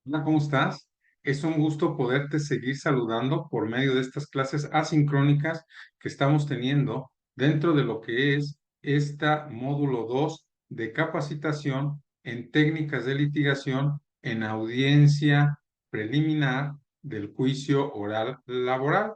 Hola, ¿cómo estás? Es un gusto poderte seguir saludando por medio de estas clases asincrónicas que estamos teniendo dentro de lo que es esta módulo 2 de capacitación en técnicas de litigación en audiencia preliminar del juicio oral laboral,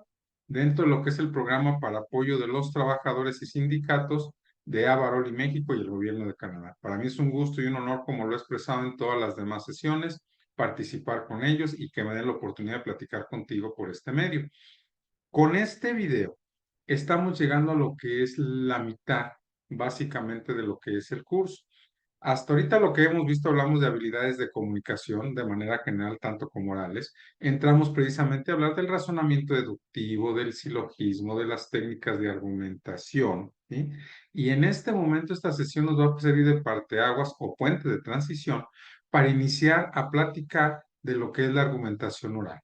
dentro de lo que es el programa para apoyo de los trabajadores y sindicatos de Avarol y México y el gobierno de Canadá. Para mí es un gusto y un honor, como lo he expresado en todas las demás sesiones, participar con ellos y que me den la oportunidad de platicar contigo por este medio. Con este video estamos llegando a lo que es la mitad, básicamente, de lo que es el curso. Hasta ahorita lo que hemos visto, hablamos de habilidades de comunicación de manera general, tanto como orales. Entramos precisamente a hablar del razonamiento deductivo, del silogismo, de las técnicas de argumentación, ¿sí? Y en este momento esta sesión nos va a servir de parteaguas o puente de transición para iniciar a platicar de lo que es la argumentación oral.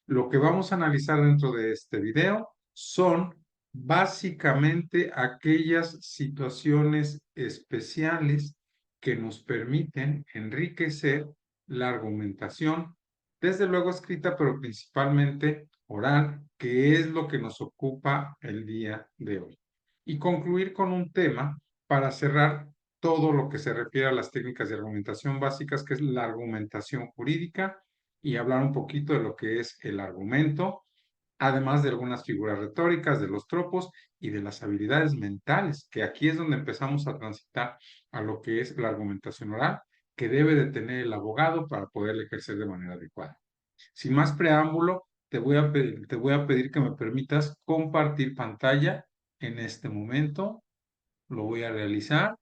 Lo que vamos a analizar dentro de este video son básicamente aquellas situaciones especiales que nos permiten enriquecer la argumentación, desde luego escrita, pero principalmente oral, que es lo que nos ocupa el día de hoy. Y concluir con un tema para cerrar todo lo que se refiere a las técnicas de argumentación básicas, que es la argumentación jurídica, y hablar un poquito de lo que es el argumento, además de algunas figuras retóricas, de los tropos y de las habilidades mentales, que aquí es donde empezamos a transitar a lo que es la argumentación oral, que debe de tener el abogado para poder ejercer de manera adecuada. Sin más preámbulo, te voy a pedir que me permitas compartir pantalla en este momento. Lo voy a realizar,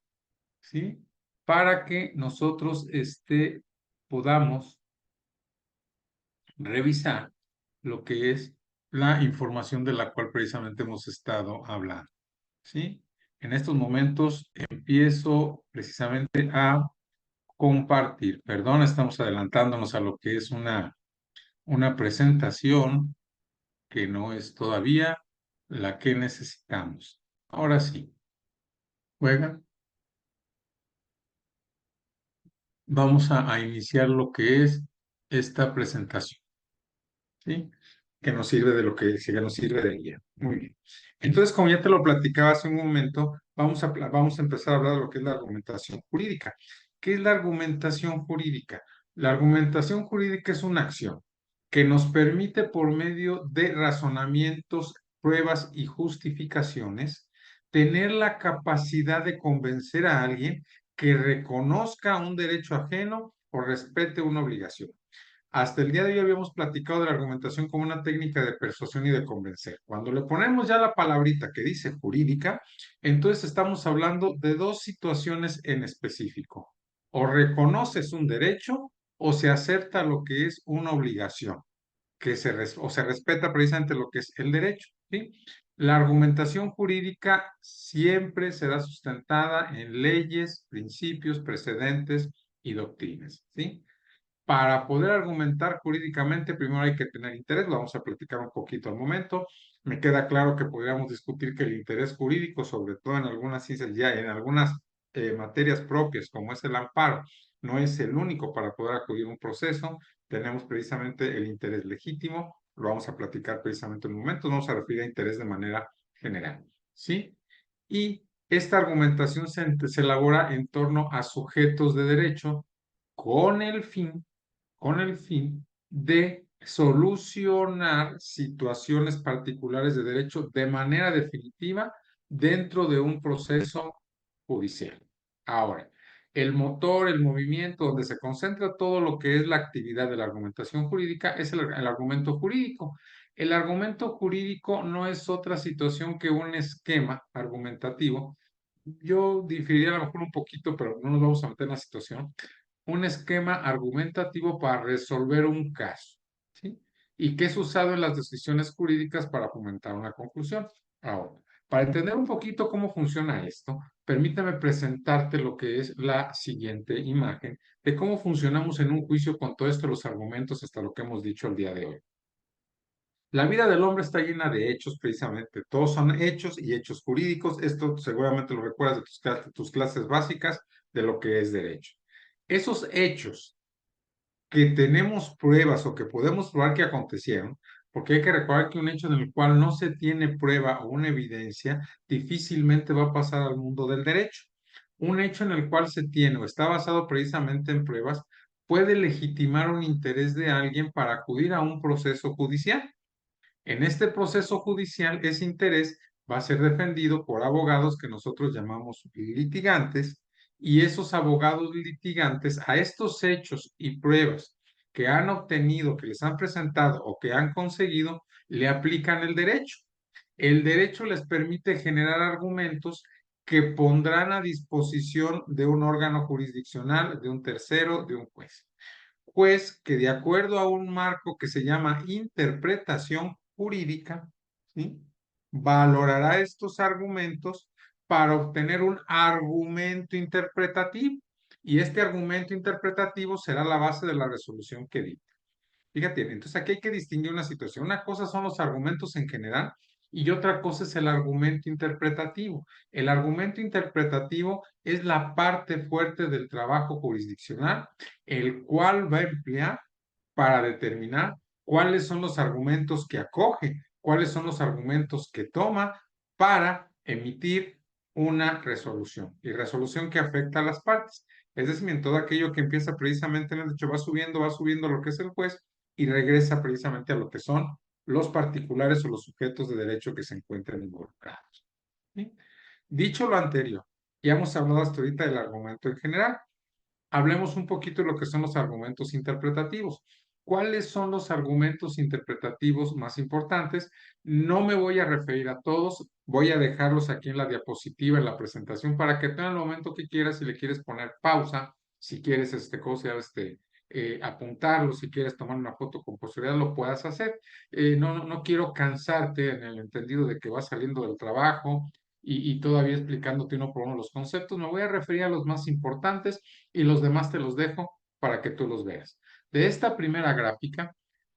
¿sí? Para que nosotros podamos revisar lo que es la información de la cual precisamente hemos estado hablando, ¿sí? En estos momentos empiezo precisamente a compartir. Perdón, estamos adelantándonos a lo que es una presentación que no es todavía la que necesitamos. Ahora sí, juega. Vamos a iniciar lo que es esta presentación, ¿sí? Que nos sirve de lo que nos sirve de guía. Muy bien. Entonces, como ya te lo platicaba hace un momento, vamos a empezar a hablar de lo que es la argumentación jurídica. ¿Qué es la argumentación jurídica? La argumentación jurídica es una acción que nos permite, por medio de razonamientos, pruebas y justificaciones, tener la capacidad de convencer a alguien que reconozca un derecho ajeno o respete una obligación. Hasta el día de hoy habíamos platicado de la argumentación como una técnica de persuasión y de convencer. Cuando le ponemos ya la palabrita que dice jurídica, entonces estamos hablando de dos situaciones en específico. O reconoces un derecho o se acepta lo que es una obligación, o se respeta precisamente lo que es el derecho, ¿sí? La argumentación jurídica siempre será sustentada en leyes, principios, precedentes y doctrinas, ¿sí? Para poder argumentar jurídicamente, primero hay que tener interés, lo vamos a platicar un poquito al momento. Me queda claro que podríamos discutir que el interés jurídico, sobre todo en algunas ciencias ya, en algunas materias propias, como es el amparo, no es el único para poder acudir a un proceso. Tenemos precisamente el interés legítimo, lo vamos a platicar precisamente en un momento, nos vamos a referir a interés de manera general, ¿sí? Y esta argumentación se elabora en torno a sujetos de derecho con el fin de solucionar situaciones particulares de derecho de manera definitiva dentro de un proceso judicial. Ahora, el motor, el movimiento, donde se concentra todo lo que es la actividad de la argumentación jurídica, es el argumento jurídico. El argumento jurídico no es otra situación que un esquema argumentativo. Yo diferiría a lo mejor un poquito, pero no nos vamos a meter en la situación, un esquema argumentativo para resolver un caso, ¿sí? Y que es usado en las decisiones jurídicas para fomentar una conclusión. Ahora, para entender un poquito cómo funciona esto, permítame presentarte lo que es la siguiente imagen de cómo funcionamos en un juicio con todo esto, los argumentos, hasta lo que hemos dicho el día de hoy. La vida del hombre está llena de hechos, precisamente. Todos son hechos y hechos jurídicos. Esto seguramente lo recuerdas de tus clases básicas de lo que es derecho. Esos hechos que tenemos pruebas o que podemos probar que acontecieron, porque hay que recordar que un hecho en el cual no se tiene prueba o una evidencia difícilmente va a pasar al mundo del derecho. Un hecho en el cual se tiene o está basado precisamente en pruebas puede legitimar un interés de alguien para acudir a un proceso judicial. En este proceso judicial, ese interés va a ser defendido por abogados que nosotros llamamos litigantes, y esos abogados litigantes a estos hechos y pruebas que han obtenido, que les han presentado o que han conseguido, le aplican el derecho. El derecho les permite generar argumentos que pondrán a disposición de un órgano jurisdiccional, de un tercero, de un juez. Juez que de acuerdo a un marco que se llama interpretación jurídica, ¿sí?, valorará estos argumentos para obtener un argumento interpretativo. Y este argumento interpretativo será la base de la resolución que dicte. Fíjate, entonces aquí hay que distinguir una situación. Una cosa son los argumentos en general y otra cosa es el argumento interpretativo. El argumento interpretativo es la parte fuerte del trabajo jurisdiccional, el cual va a emplear para determinar cuáles son los argumentos que acoge, cuáles son los argumentos que toma para emitir una resolución, y resolución que afecta a las partes. Es decir, en todo aquello que empieza precisamente en el hecho va subiendo lo que es el juez y regresa precisamente a lo que son los particulares o los sujetos de derecho que se encuentran involucrados. ¿Sí? Dicho lo anterior, ya hemos hablado hasta ahorita del argumento en general. Hablemos un poquito de lo que son los argumentos interpretativos. ¿Cuáles son los argumentos interpretativos más importantes? No me voy a referir a todos, voy a dejarlos aquí en la diapositiva, en la presentación, para que tengan el momento que quieras, si le quieres poner pausa, si quieres apuntarlo, si quieres tomar una foto con posterioridad, lo puedas hacer. No quiero cansarte en el entendido de que vas saliendo del trabajo y todavía explicándote uno por uno los conceptos. Me voy a referir a los más importantes y los demás te los dejo para que tú los veas. De esta primera gráfica,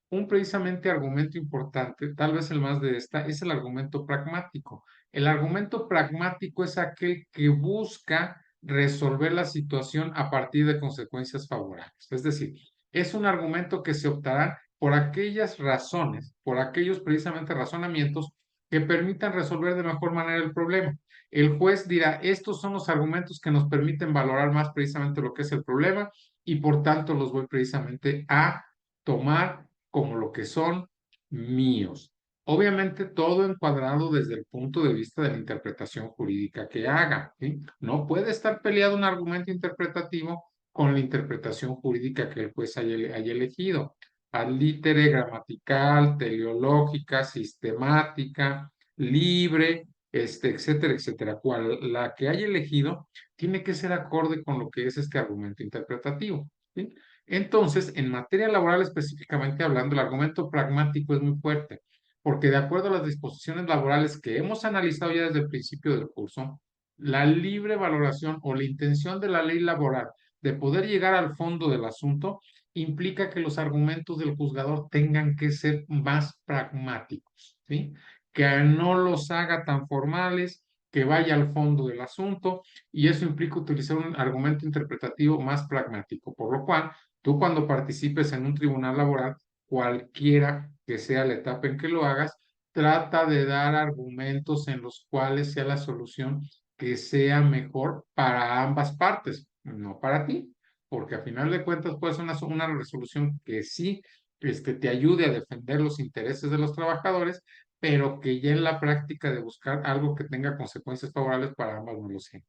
un precisamente argumento importante, tal vez el más de esta, es el argumento pragmático. El argumento pragmático es aquel que busca resolver la situación a partir de consecuencias favorables. Es decir, es un argumento que se optará por aquellas razones, por aquellos precisamente razonamientos que permitan resolver de mejor manera el problema. El juez dirá, estos son los argumentos que nos permiten valorar más precisamente lo que es el problema y por tanto los voy precisamente a tomar como lo que son míos. Obviamente todo encuadrado desde el punto de vista de la interpretación jurídica que haga, ¿sí? No puede estar peleado un argumento interpretativo con la interpretación jurídica que el juez haya elegido. Ad litere, gramatical, teleológica, sistemática, libre, etcétera, etcétera. La que haya elegido tiene que ser acorde con lo que es este argumento interpretativo, ¿sí? Entonces, en materia laboral específicamente hablando, el argumento pragmático es muy fuerte, porque de acuerdo a las disposiciones laborales que hemos analizado ya desde el principio del curso, la libre valoración o la intención de la ley laboral de poder llegar al fondo del asunto implica que los argumentos del juzgador tengan que ser más pragmáticos, ¿sí? Que no los haga tan formales, que vaya al fondo del asunto, y eso implica utilizar un argumento interpretativo más pragmático, por lo cual tú cuando participes en un tribunal laboral, cualquiera que sea la etapa en que lo hagas, trata de dar argumentos en los cuales sea la solución que sea mejor para ambas partes, no para ti, porque a final de cuentas puede ser una resolución que sí te ayude a defender los intereses de los trabajadores, pero que ya en la práctica de buscar algo que tenga consecuencias favorables para ambas no lo sea.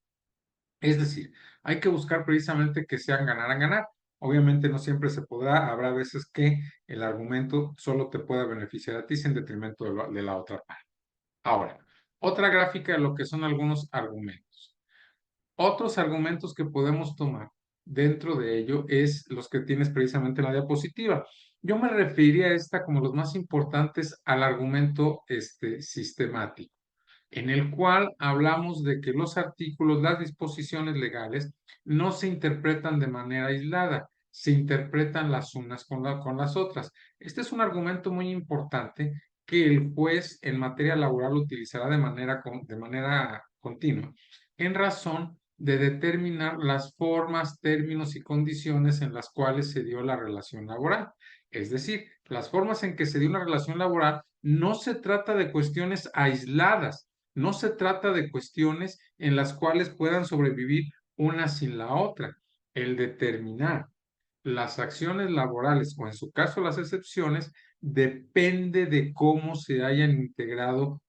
Es decir, hay que buscar precisamente que sean ganar a ganar. Obviamente no siempre se podrá, habrá veces que el argumento solo te pueda beneficiar a ti sin detrimento de la otra parte. Ahora, otra gráfica de lo que son algunos argumentos. Otros argumentos que podemos tomar dentro de ello es los que tienes precisamente en la diapositiva. Yo me referiría a esta como los más importantes al argumento sistemático, en el cual hablamos de que los artículos, las disposiciones legales, no se interpretan de manera aislada, se interpretan las unas con las otras. Este es un argumento muy importante que el juez en materia laboral utilizará de manera continua, en razón de determinar las formas, términos y condiciones en las cuales se dio la relación laboral. Es decir, las formas en que se dio una relación laboral no se trata de cuestiones aisladas, no se trata de cuestiones en las cuales puedan sobrevivir una sin la otra. El determinar las acciones laborales o en su caso las excepciones depende de cómo se hayan integrado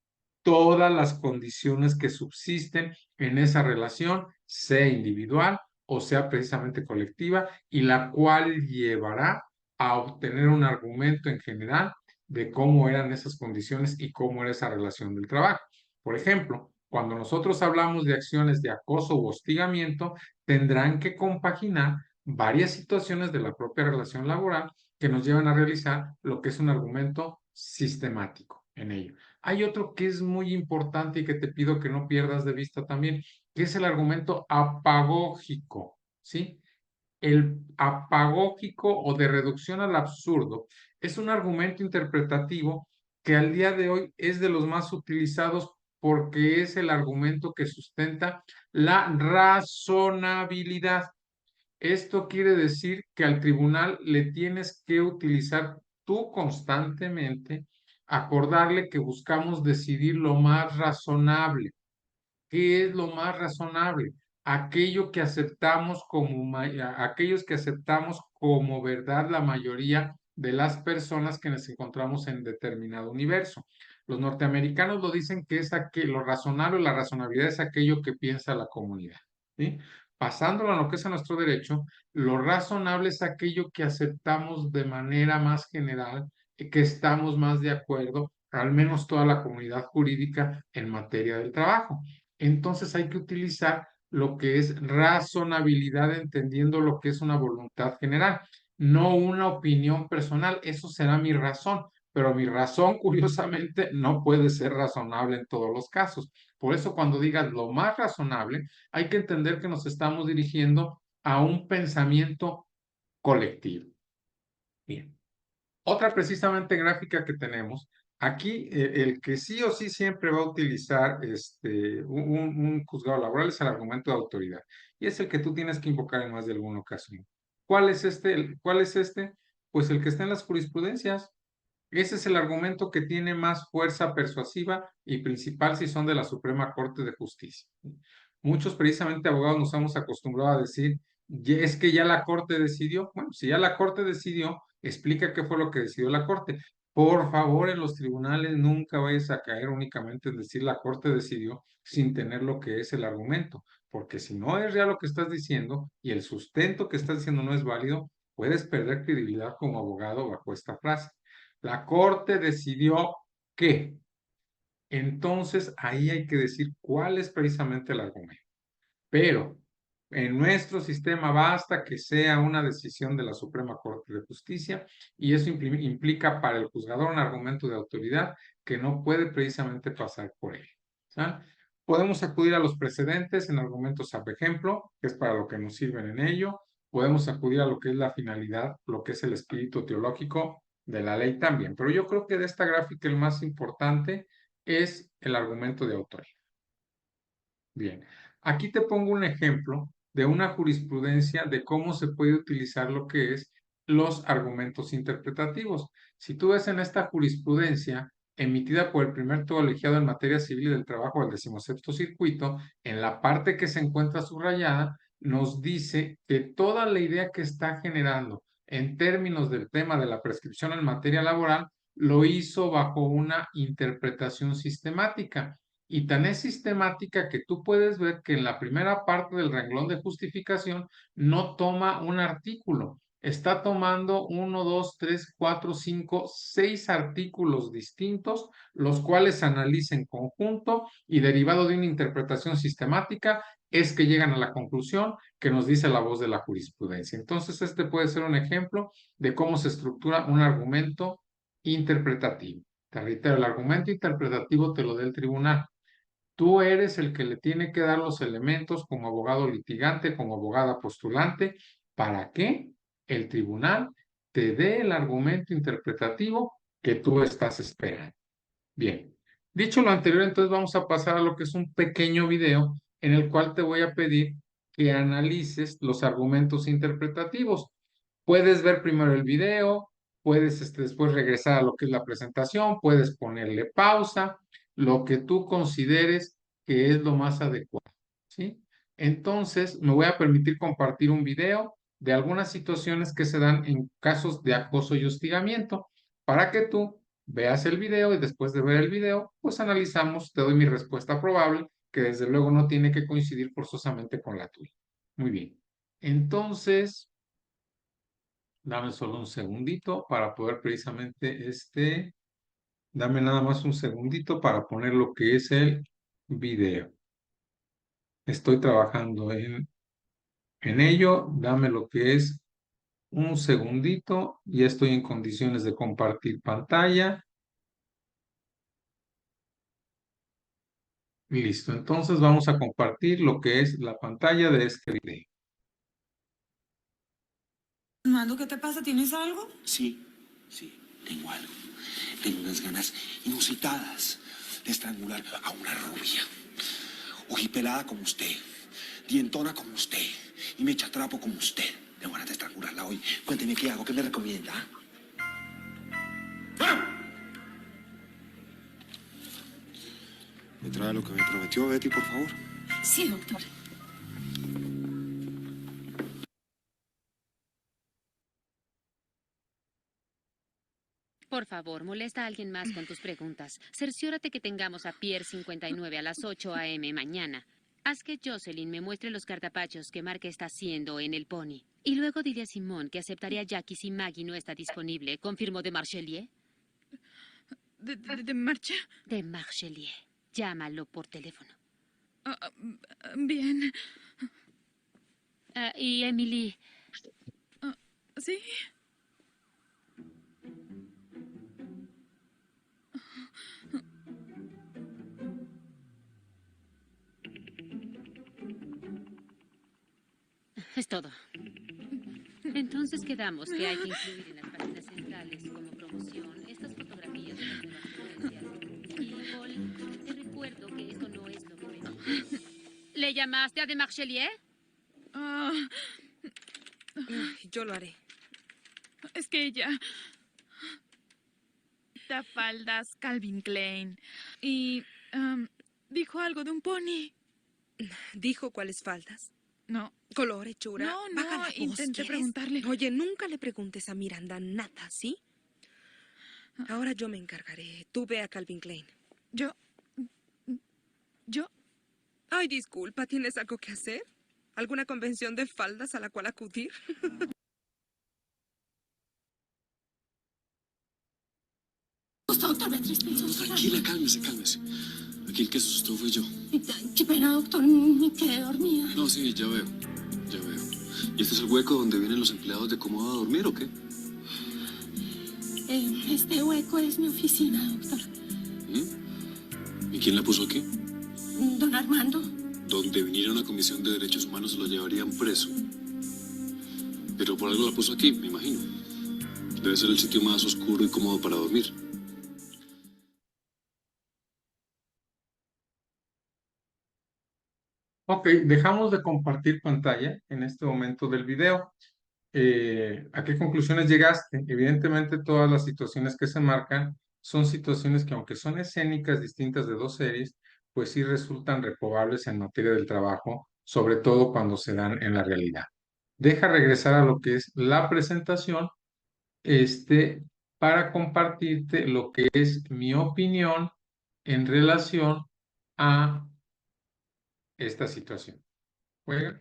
todas las condiciones que subsisten en esa relación, sea individual o sea precisamente colectiva, y la cual llevará a obtener un argumento en general de cómo eran esas condiciones y cómo era esa relación del trabajo. Por ejemplo, cuando nosotros hablamos de acciones de acoso u hostigamiento, tendrán que compaginar varias situaciones de la propia relación laboral que nos llevan a realizar lo que es un argumento sistemático en ello. Hay otro que es muy importante y que te pido que no pierdas de vista también, que es el argumento apagógico, ¿sí? El apagógico o de reducción al absurdo es un argumento interpretativo que al día de hoy es de los más utilizados porque es el argumento que sustenta la razonabilidad. Esto quiere decir que al tribunal le tienes que utilizar tú constantemente, acordarle que buscamos decidir lo más razonable. ¿Qué es lo más razonable? Aquello que aceptamos como, aquellos que aceptamos como verdad la mayoría de las personas que nos encontramos en determinado universo. Los norteamericanos lo dicen que es lo razonable, la razonabilidad es aquello que piensa la comunidad, ¿sí? Pasándolo a lo que es a nuestro derecho, lo razonable es aquello que aceptamos de manera más general, que estamos más de acuerdo, al menos toda la comunidad jurídica en materia del trabajo. Entonces hay que utilizar lo que es razonabilidad, entendiendo lo que es una voluntad general, no una opinión personal. Eso será mi razón, pero mi razón, curiosamente, no puede ser razonable en todos los casos. Por eso, cuando digas lo más razonable, hay que entender que nos estamos dirigiendo a un pensamiento colectivo. Bien. Otra precisamente gráfica que tenemos, aquí el que sí o sí siempre va a utilizar un juzgado laboral es el argumento de autoridad y es el que tú tienes que invocar en más de alguna ocasión. ¿Cuál es este? ¿Cuál es este? Pues el que está en las jurisprudencias. Ese es el argumento que tiene más fuerza persuasiva y principal si son de la Suprema Corte de Justicia. Muchos precisamente abogados nos hemos acostumbrado a decir, es que ya la Corte decidió. Bueno, si ya la Corte decidió, explica qué fue lo que decidió la Corte. Por favor, en los tribunales nunca vayas a caer únicamente en decir la Corte decidió sin tener lo que es el argumento, porque si no es real lo que estás diciendo y el sustento que estás diciendo no es válido, puedes perder credibilidad como abogado bajo esta frase. La Corte decidió que. Entonces, ahí hay que decir cuál es precisamente el argumento. Pero en nuestro sistema basta que sea una decisión de la Suprema Corte de Justicia y eso implica para el juzgador un argumento de autoridad que no puede precisamente pasar por él. ¿Sí? Podemos acudir a los precedentes en argumentos ab ejemplo, que es para lo que nos sirven en ello. Podemos acudir a lo que es la finalidad, lo que es el espíritu teológico de la ley también. Pero yo creo que de esta gráfica el más importante es el argumento de autoridad. Bien, aquí te pongo un ejemplo de una jurisprudencia de cómo se puede utilizar lo que es los argumentos interpretativos. Si tú ves en esta jurisprudencia emitida por el primer colegiado en materia civil y del trabajo del 17º circuito, en la parte que se encuentra subrayada, nos dice que toda la idea que está generando en términos del tema de la prescripción en materia laboral lo hizo bajo una interpretación sistemática. Y tan es sistemática que tú puedes ver que en la primera parte del renglón de justificación no toma un artículo. Está tomando 1, 2, 3, 4, 5, 6 artículos distintos, los cuales analiza en conjunto y derivado de una interpretación sistemática es que llegan a la conclusión que nos dice la voz de la jurisprudencia. Entonces, este puede ser un ejemplo de cómo se estructura un argumento interpretativo. Te reitero, el argumento interpretativo te lo da el tribunal. Tú eres el que le tiene que dar los elementos como abogado litigante, como abogada postulante, para que el tribunal te dé el argumento interpretativo que tú estás esperando. Bien, dicho lo anterior, entonces vamos a pasar a lo que es un pequeño video en el cual te voy a pedir que analices los argumentos interpretativos. Puedes ver primero el video, puedes después regresar a lo que es la presentación, puedes ponerle pausa, lo que tú consideres que es lo más adecuado, ¿sí? Entonces, me voy a permitir compartir un video de algunas situaciones que se dan en casos de acoso y hostigamiento para que tú veas el video y después de ver el video, pues analizamos, te doy mi respuesta probable, que desde luego no tiene que coincidir forzosamente con la tuya. Muy bien. Entonces, dame solo un segundito para poder precisamente dame nada más un segundito para poner lo que es el video. Estoy trabajando en ello, dame lo que es un segundito, ya estoy en condiciones de compartir pantalla. Listo, entonces vamos a compartir lo que es la pantalla de este video. Armando, ¿qué te pasa? ¿Tienes algo? Sí, tengo algo. Tengo unas ganas inusitadas de estrangular a una rubia. Ojipelada como usted, dientona como usted y me echa trapo como usted. Tengo ganas de estrangularla hoy. Cuénteme qué hago, qué me recomienda. ¡Ah! ¿Me trae lo que me prometió Betty, por favor? Sí, doctor. Por favor, molesta a alguien más con tus preguntas. Cerciórate que tengamos a Pier 59 a las 8 a.m. mañana. Haz que Jocelyn me muestre los cartapachos que Mark está haciendo en el Pony. Y luego dile a Simón que aceptaría a Jackie si Maggie no está disponible. ¿Confirmó de Marchelier? ¿De marcha? De Marchelier. Llámalo por teléfono. Bien. Y Emily. ¿Sí? Es todo. Entonces quedamos que hay que incluir en las páginas centrales como promoción estas fotografías de las nuevas influencias. Y Paul, te recuerdo que esto no es lo que pedí. ¿Le llamaste a de Marchelier? Yo lo haré. Es que ella... Da faldas Calvin Klein. Y dijo algo de un pony. ¿Dijo cuáles faldas? No. ¿Color, hechura? No, Baja la voz, intenté ¿quieres? preguntarle. Oye, nunca le preguntes a Miranda nada, ¿sí? Ahora yo me encargaré. Tú ve a Calvin Klein. Yo... Ay, disculpa, ¿tienes algo que hacer? ¿Alguna convención de faldas a la cual acudir? Doctor Beatriz pensó. Tranquila, cálmese. Aquí el que asustó fui yo. Qué pena, doctor, me quedé dormida. No, sí, ya veo. ¿Y este es el hueco donde vienen los empleados de cómo va a dormir o qué? Este hueco es mi oficina, doctor. ¿Y quién la puso aquí? Don Armando. Donde viniera una comisión de derechos humanos lo llevarían preso. Pero por algo la puso aquí, me imagino. Debe ser el sitio más oscuro y cómodo para dormir. Ok, dejamos de compartir pantalla en este momento del video. ¿A qué conclusiones llegaste? Evidentemente todas las situaciones que se marcan son situaciones que aunque son escénicas distintas de dos series, pues sí resultan reprobables en materia del trabajo, sobre todo cuando se dan en la realidad. Deja regresar a lo que es la presentación, para compartirte lo que es mi opinión en relación a esta situación. Juega.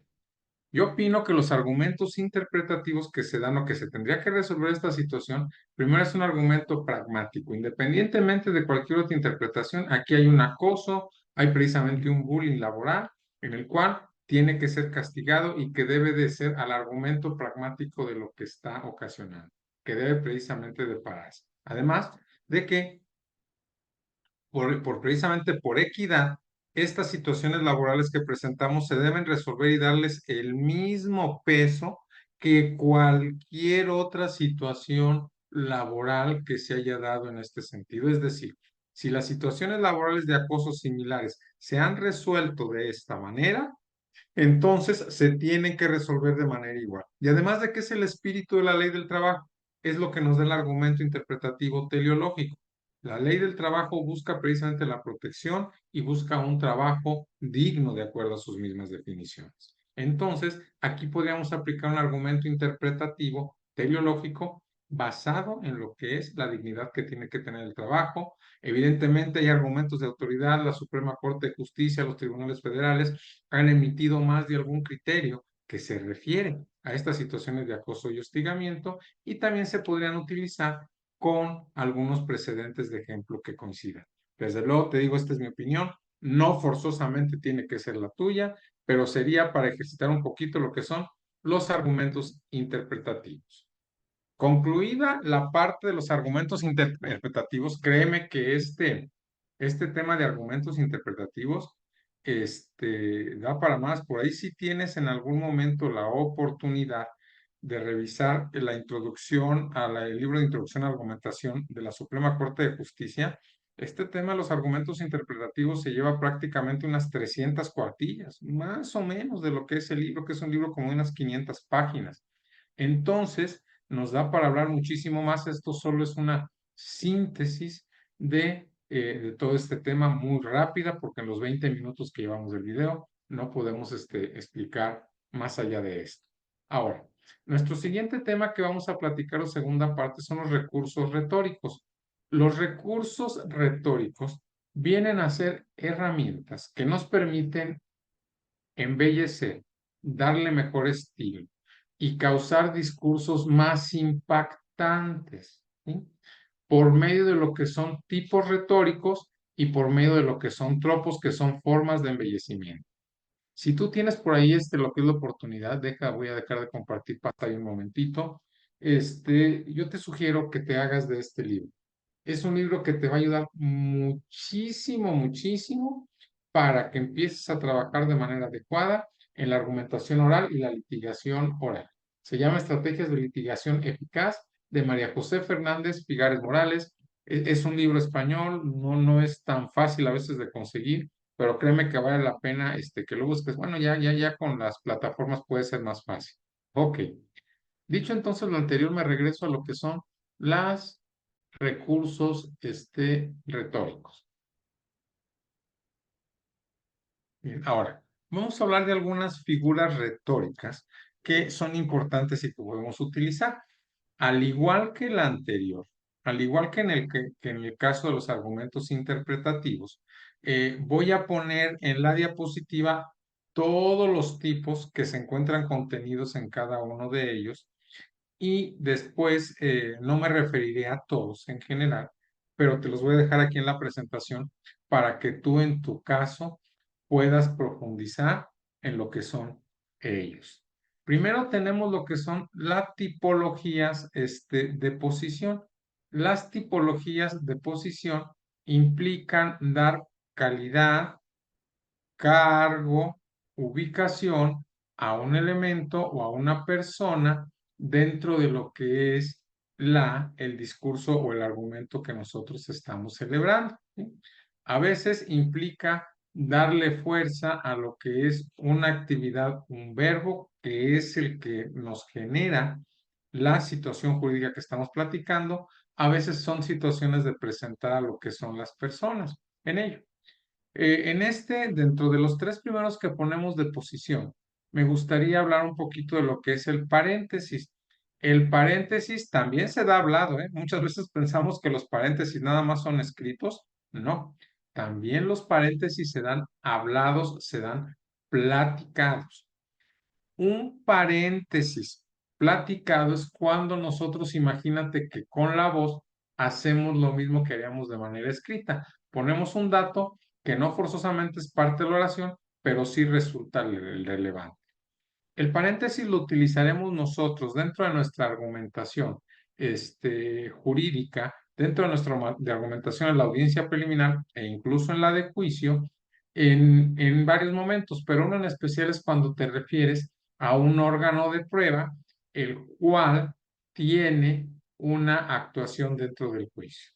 Yo opino que los argumentos interpretativos que se dan o que se tendría que resolver esta situación, primero es un argumento pragmático. Independientemente de cualquier otra interpretación, aquí hay un acoso, hay precisamente un bullying laboral en el cual tiene que ser castigado y que debe de ser al argumento pragmático de lo que está ocasionando, que debe precisamente de pararse. Además de que precisamente por equidad, estas situaciones laborales que presentamos se deben resolver y darles el mismo peso que cualquier otra situación laboral que se haya dado en este sentido. Es decir, Si las situaciones laborales de acoso similares se han resuelto de esta manera, entonces se tienen que resolver de manera igual. Y además de que es el espíritu de la ley del trabajo, es lo que nos da el argumento interpretativo teleológico. La ley del trabajo busca precisamente la protección y busca un trabajo digno de acuerdo a sus mismas definiciones. Entonces, aquí podríamos aplicar un argumento interpretativo teleológico basado en lo que es la dignidad que tiene que tener el trabajo. Evidentemente hay argumentos de autoridad, la Suprema Corte de Justicia, los tribunales federales han emitido más de algún criterio que se refiere a estas situaciones de acoso y hostigamiento y también se podrían utilizar con algunos precedentes de ejemplo que coincidan. Desde luego te digo, esta es mi opinión, no forzosamente tiene que ser la tuya, pero sería para ejercitar un poquito lo que son los argumentos interpretativos. Concluida la parte de los argumentos interpretativos, créeme que este tema de argumentos interpretativos da para más. Por ahí si tienes en algún momento la oportunidad de revisar la introducción el libro de introducción a la argumentación de la Suprema Corte de Justicia, este tema de los argumentos interpretativos se lleva prácticamente unas 300 cuartillas, más o menos de lo que es el libro, que es un libro como de unas 500 páginas. Entonces, nos da para hablar muchísimo más. Esto solo es una síntesis de todo este tema muy rápida, porque en los 20 minutos que llevamos del video no podemos explicar más allá de esto. Ahora, nuestro siguiente tema que vamos a platicar, o segunda parte, son los recursos retóricos. Los recursos retóricos vienen a ser herramientas que nos permiten embellecer, darle mejor estilo y causar discursos más impactantes, ¿sí? Por medio de lo que son tipos retóricos y por medio de lo que son tropos, que son formas de embellecimiento. Si tú tienes por ahí lo que es la oportunidad, voy a dejar de compartir pantalla un momentito. Yo te sugiero que te hagas de este libro. Es un libro que te va a ayudar muchísimo, muchísimo para que empieces a trabajar de manera adecuada en la argumentación oral y la litigación oral. Se llama Estrategias de Litigación Eficaz, de María José Fernández Pigares Morales. Es un libro español, no es tan fácil a veces de conseguir, pero créeme que vale la pena que lo busques. Bueno, ya con las plataformas puede ser más fácil. Ok. Dicho entonces lo anterior, me regreso a lo que son las recursos retóricos. Bien, ahora, vamos a hablar de algunas figuras retóricas que son importantes y que podemos utilizar. Al igual que la anterior, al igual que en el caso de los argumentos interpretativos, voy a poner en la diapositiva todos los tipos que se encuentran contenidos en cada uno de ellos y después no me referiré a todos en general, pero te los voy a dejar aquí en la presentación para que tú en tu caso puedas profundizar en lo que son ellos. Primero tenemos lo que son las tipologías de posición. Las tipologías de posición implican dar calidad, cargo, ubicación a un elemento o a una persona dentro de lo que es el discurso o el argumento que nosotros estamos celebrando, ¿sí? A veces implica darle fuerza a lo que es una actividad, un verbo, que es el que nos genera la situación jurídica que estamos platicando. A veces son situaciones de presentar a lo que son las personas en ello. Dentro de los tres primeros que ponemos de posición, me gustaría hablar un poquito de lo que es el paréntesis. El paréntesis también se da hablado, ¿eh? Muchas veces pensamos que los paréntesis nada más son escritos. No, también los paréntesis se dan hablados, se dan platicados. Un paréntesis platicado es cuando nosotros, imagínate que con la voz hacemos lo mismo que haríamos de manera escrita. Ponemos un dato que no forzosamente es parte de la oración, pero sí resulta relevante. El paréntesis lo utilizaremos nosotros dentro de nuestra argumentación jurídica, dentro de nuestra argumentación en la audiencia preliminar e incluso en la de juicio, en varios momentos, pero uno en especial es cuando te refieres a un órgano de prueba, el cual tiene una actuación dentro del juicio.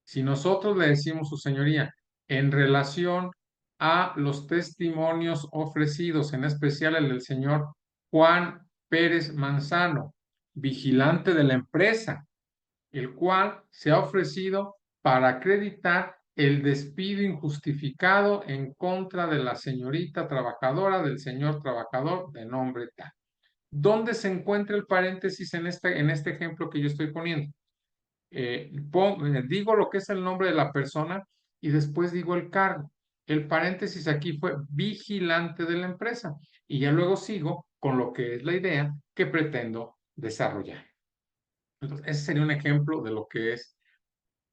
Si nosotros le decimos, su señoría, en relación a los testimonios ofrecidos, en especial el del señor Juan Pérez Manzano, vigilante de la empresa, el cual se ha ofrecido para acreditar el despido injustificado en contra de la señorita trabajadora, del señor trabajador de nombre tal. ¿Dónde se encuentra el paréntesis en este ejemplo que yo estoy poniendo? Digo lo que es el nombre de la persona y después digo el cargo. El paréntesis aquí fue vigilante de la empresa y ya luego sigo con lo que es la idea que pretendo desarrollar. Entonces, ese sería un ejemplo de lo que es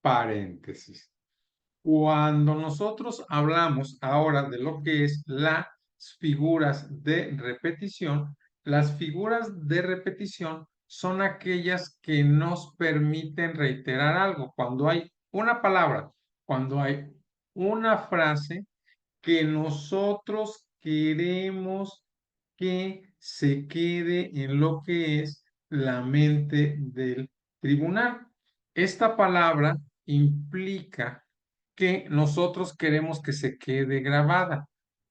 paréntesis. Cuando nosotros hablamos ahora de lo que es las figuras de repetición, las figuras de repetición son aquellas que nos permiten reiterar algo. Cuando hay una palabra, cuando hay una frase que nosotros queremos que se quede en lo que es la mente del tribunal. Esta palabra implica que nosotros queremos que se quede grabada.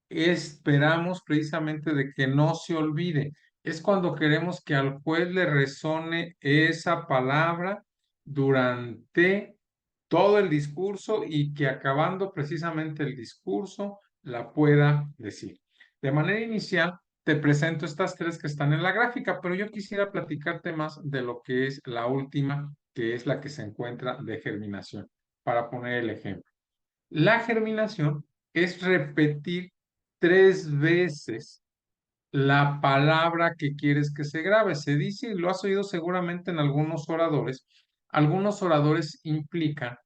Esperamos precisamente de que no se olvide. Es cuando queremos que al juez le resone esa palabra durante todo el discurso y que acabando precisamente el discurso la pueda decir. De manera inicial, te presento estas tres que están en la gráfica, pero yo quisiera platicarte más de lo que es la última, que es la que se encuentra de germinación, para poner el ejemplo. La germinación es repetir 3 veces la palabra que quieres que se grabe. Se dice, y lo has oído seguramente en algunos oradores implican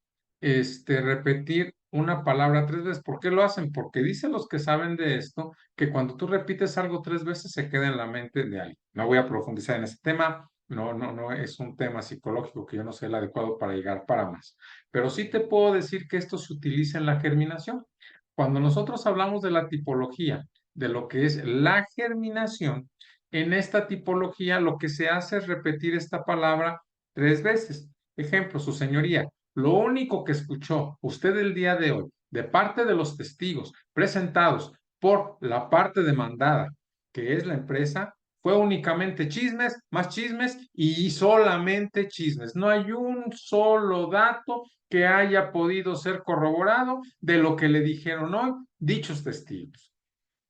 repetir una palabra 3 veces. ¿Por qué lo hacen? Porque dicen los que saben de esto que cuando tú repites algo 3 veces se queda en la mente de alguien. No voy a profundizar en ese tema, no es un tema psicológico que yo no sé el adecuado para llegar para más. Pero sí te puedo decir que esto se utiliza en la germinación. Cuando nosotros hablamos de la tipología, de lo que es la germinación, en esta tipología lo que se hace es repetir esta palabra 3 veces. Ejemplo, su señoría, lo único que escuchó usted el día de hoy de parte de los testigos presentados por la parte demandada, que es la empresa, fue únicamente chismes, más chismes y solamente chismes. No hay un solo dato que haya podido ser corroborado de lo que le dijeron hoy dichos testigos.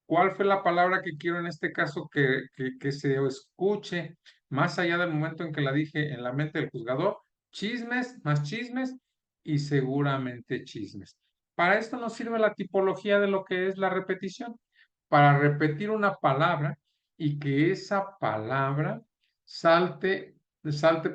¿Cuál fue la palabra que quiero en este caso que se escuche más allá del momento en que la dije en la mente del juzgador? Chismes, más chismes y seguramente chismes. Para esto nos sirve la tipología de lo que es la repetición, para repetir una palabra y que esa palabra salte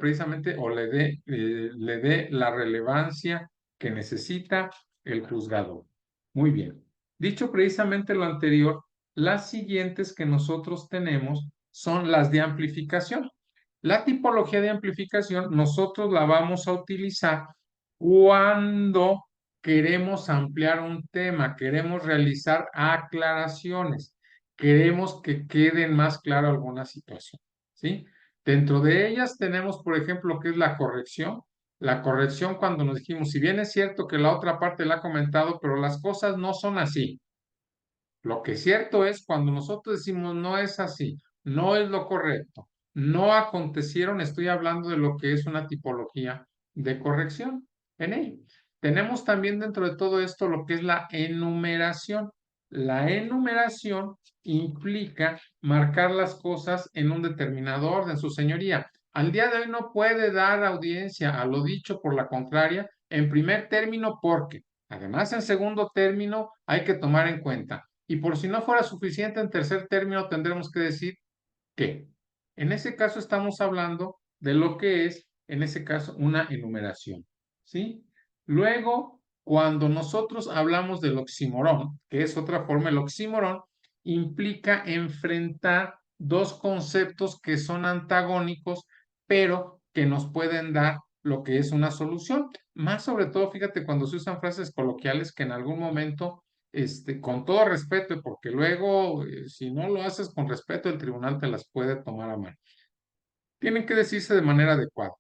precisamente o le dé la relevancia que necesita el juzgador. Muy bien. Dicho precisamente lo anterior, las siguientes que nosotros tenemos son las de amplificación. La tipología de amplificación nosotros la vamos a utilizar cuando queremos ampliar un tema, queremos realizar aclaraciones, queremos que queden más claro alguna situación, ¿sí? Dentro de ellas tenemos, por ejemplo, lo que es la corrección. La corrección cuando nos dijimos, si bien es cierto que la otra parte la ha comentado, pero las cosas no son así. Lo que es cierto es cuando nosotros decimos no es así, no es lo correcto, no acontecieron, estoy hablando de lo que es una tipología de corrección en ello. Tenemos también dentro de todo esto lo que es la enumeración. La enumeración implica marcar las cosas en un determinado orden. Su señoría, al día de hoy no puede dar audiencia a lo dicho por la contraria en primer término porque, además, en segundo término hay que tomar en cuenta. Y por si no fuera suficiente, en tercer término tendremos que decir que en ese caso estamos hablando de lo que es, en ese caso, una enumeración, ¿sí? Luego, cuando nosotros hablamos del oxímoron, que es otra forma, el oxímoron implica enfrentar dos conceptos que son antagónicos, pero que nos pueden dar lo que es una solución. Más sobre todo, fíjate, cuando se usan frases coloquiales que en algún momento con todo respeto, porque luego, si no lo haces con respeto, el tribunal te las puede tomar a mano. Tienen que decirse de manera adecuada.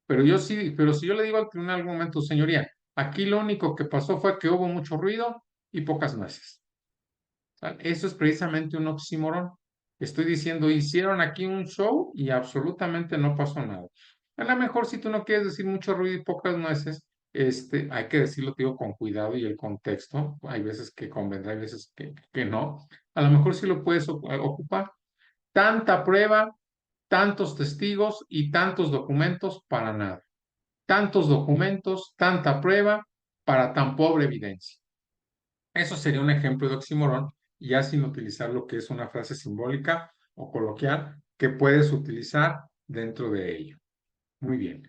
Pero si yo le digo al tribunal en algún momento, señoría, Aquí lo único que pasó fue que hubo mucho ruido y pocas nueces. ¿Sale? Eso es precisamente un oxímoron. Estoy diciendo, hicieron aquí un show y absolutamente no pasó nada. A lo mejor si tú no quieres decir mucho ruido y pocas nueces, hay que decirlo, te digo, con cuidado y el contexto. Hay veces que convendrá, hay veces que no. A lo mejor sí lo puedes ocupar. Tanta prueba, tantos testigos y tantos documentos para nada. Tantos documentos, tanta prueba para tan pobre evidencia. Eso sería un ejemplo de oxímoron, ya sin utilizar lo que es una frase simbólica o coloquial que puedes utilizar dentro de ello. Muy bien.